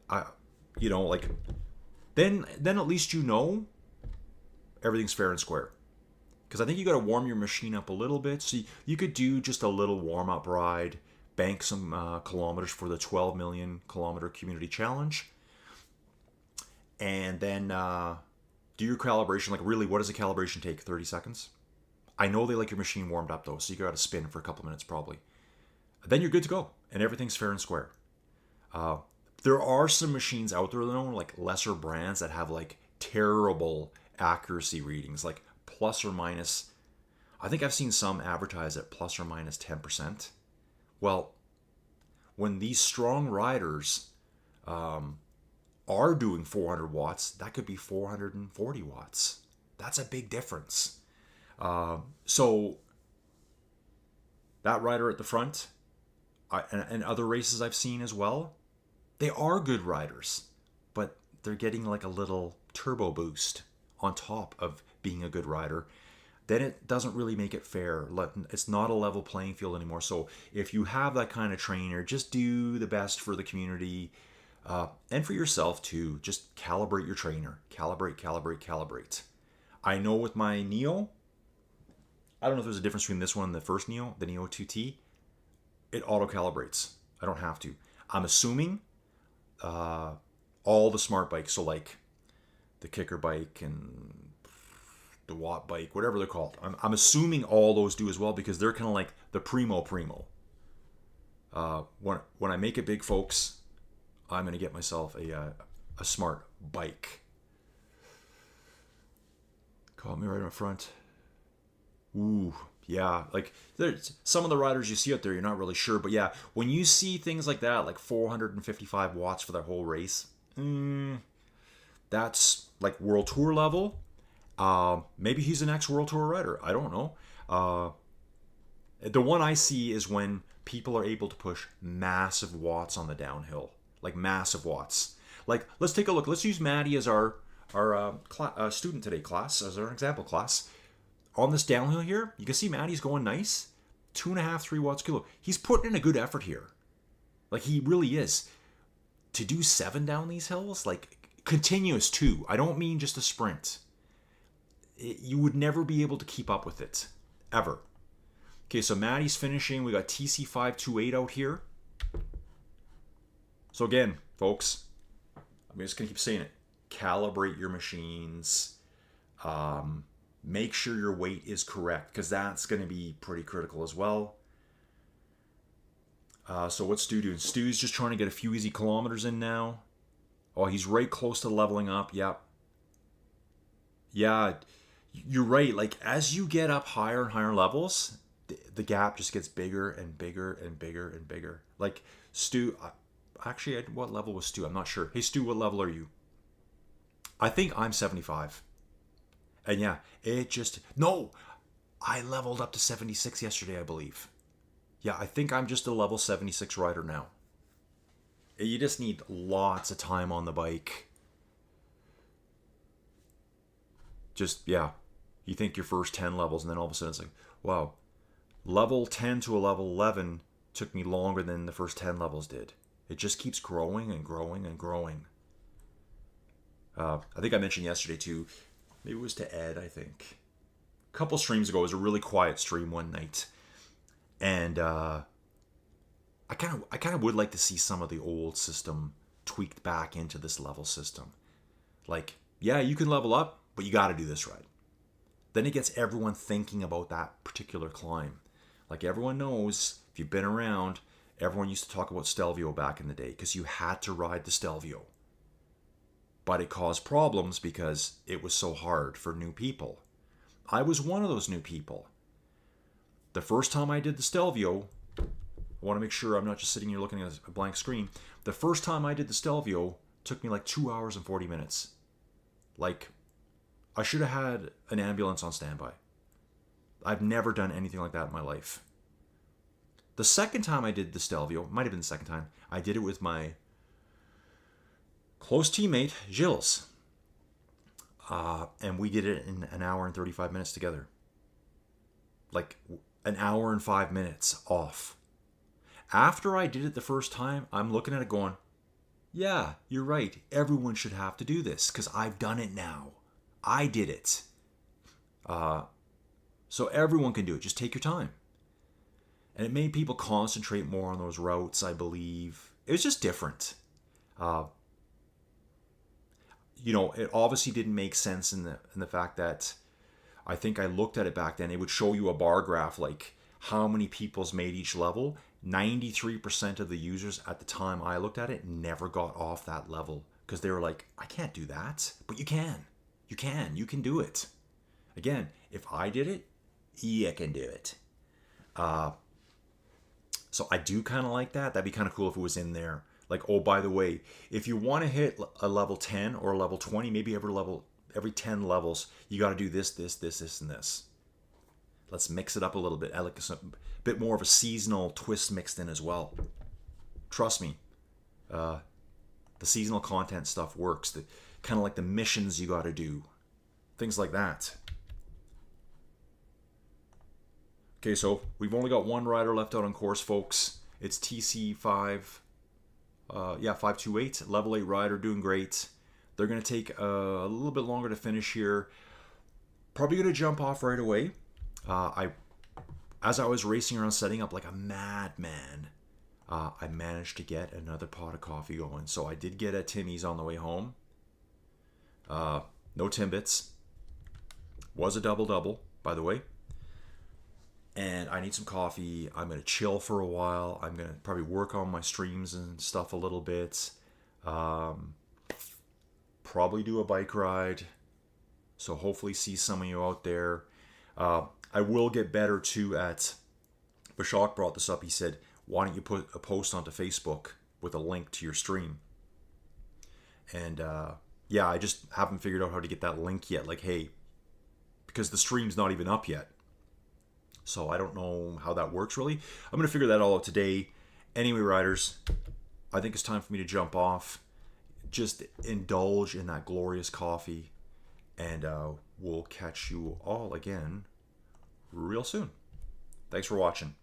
Like then at least everything's fair and square. Because I think you got to warm your machine up a little bit. So you could do just a little warm-up ride, bank some kilometers for the 12 million kilometer community challenge, and then do your calibration. Like really, what does a calibration take? 30 seconds? I know they like your machine warmed up though, so you got to spin for a couple minutes probably. Then you're good to go, and everything's fair and square. There are some machines out there though, like lesser brands that have like terrible accuracy readings, like plus or minus. I think I've seen some advertised at plus or minus 10%. Well, when these strong riders are doing 400 watts, that could be 440 watts. That's a big difference. So that rider at the front, and other races I've seen as well, they are good riders, but they're getting like a little turbo boost on top of being a good rider. Then it doesn't really make it fair. It's not a level playing field anymore. So if you have that kind of trainer, just do the best for the community, and for yourself too. Just calibrate your trainer. Calibrate, calibrate, calibrate. I know with my Neo, I don't know if there's a difference between this one and the first Neo, the Neo 2T. It auto calibrates. I don't have to. I'm assuming all the smart bikes, so like the Kicker bike and the Watt bike, whatever they're called, I'm assuming all those do as well, because they're kind of like the primo. When I make it big, folks, I'm gonna get myself a smart bike. Caught me right in front. Ooh, yeah. Like there's some of the riders you see out there, you're not really sure, but yeah, when you see things like that, like 455 watts for their whole race, that's like World Tour level. Maybe he's an ex-World Tour rider. I don't know. The one I see is when people are able to push massive watts on the downhill, like massive watts. Like, let's take a look. Let's use Maddie as our student today class, as our example class. On this downhill here, you can see Maddie's going nice. 2.5, 3 watts kilo. He's putting in a good effort here. Like, he really is. To do 7 down these hills, like continuous 2. I don't mean just a sprint. You would never be able to keep up with it, ever. Okay, so Maddie's finishing. We got TC528 out here. So again, folks, I'm just going to keep saying it. Calibrate your machines. Make sure your weight is correct, because that's going to be pretty critical as well. So what's Stu doing? Stu's just trying to get a few easy kilometers in now. Oh, he's right close to leveling up. Yep. Yeah, you're right. Like, as you get up higher and higher levels, the gap just gets bigger and bigger and bigger and bigger. Like, Stu, actually, what level was Stu? I'm not sure. Hey, Stu, what level are you? I think I'm 75. And yeah, no, I leveled up to 76 yesterday, I believe. Yeah, I think I'm just a level 76 rider now. You just need lots of time on the bike. Just, yeah, you think your first 10 levels, and then all of a sudden it's like, wow, level 10 to a level 11 took me longer than the first 10 levels did. It just keeps growing and growing and growing. I think I mentioned yesterday too, maybe it was to Ed, I think. A couple streams ago, it was a really quiet stream one night. And I kind of would like to see some of the old system tweaked back into this level system. Like, yeah, you can level up, but you got to do this right. Then it gets everyone thinking about that particular climb. Like, everyone knows, if you've been around, everyone used to talk about Stelvio back in the day, because you had to ride the Stelvio. But it caused problems because it was so hard for new people. I was one of those new people. The first time I did the Stelvio, I want to make sure I'm not just sitting here looking at a blank screen. The first time I did the Stelvio took me like 2 hours and 40 minutes. Like, I should have had an ambulance on standby. I've never done anything like that in my life. The second time I did the Stelvio, might have been the second time, I did it with my close teammate, Gilles. And we did it in an hour and 35 minutes together. Like, an hour and 5 minutes off. After I did it the first time, I'm looking at it going, yeah, you're right. Everyone should have to do this, because I've done it now. I did it. So everyone can do it. Just take your time. And it made people concentrate more on those routes, I believe. It was just different. It obviously didn't make sense in the fact that I think I looked at it back then. It would show you a bar graph, like how many people's made each level. 93% of the users at the time I looked at it never got off that level, because they were like, I can't do that. But you can. You can do it. Again, if I did it, you can do it. So I do kind of like that. That'd be kind of cool if it was in there. Like, oh, by the way, if you want to hit a level 10 or a level 20, maybe every 10 levels, you got to do this, and this. Let's mix it up a little bit. I like a bit more of a seasonal twist mixed in as well. Trust me, the seasonal content stuff works. The kind of like the missions you got to do, things like that. Okay, so we've only got one rider left out on course, folks. It's TC5, 528, level 8 rider, doing great. They're going to take a little bit longer to finish here. Probably going to jump off right away. As I was racing around setting up like a madman, I managed to get another pot of coffee going. So I did get a Timmy's on the way home. No Timbits. Was a double-double, by the way. And I need some coffee. I'm going to chill for a while. I'm going to probably work on my streams and stuff a little bit. Probably do a bike ride. So hopefully see some of you out there. I will get better too at... Bashak brought this up. He said, why don't you put a post onto Facebook with a link to your stream? And I just haven't figured out how to get that link yet. Like, hey, because the stream's not even up yet. So I don't know how that works really. I'm going to figure that all out today. Anyway, riders, I think it's time for me to jump off. Just indulge in that glorious coffee. And we'll catch you all again real soon. Thanks for watching.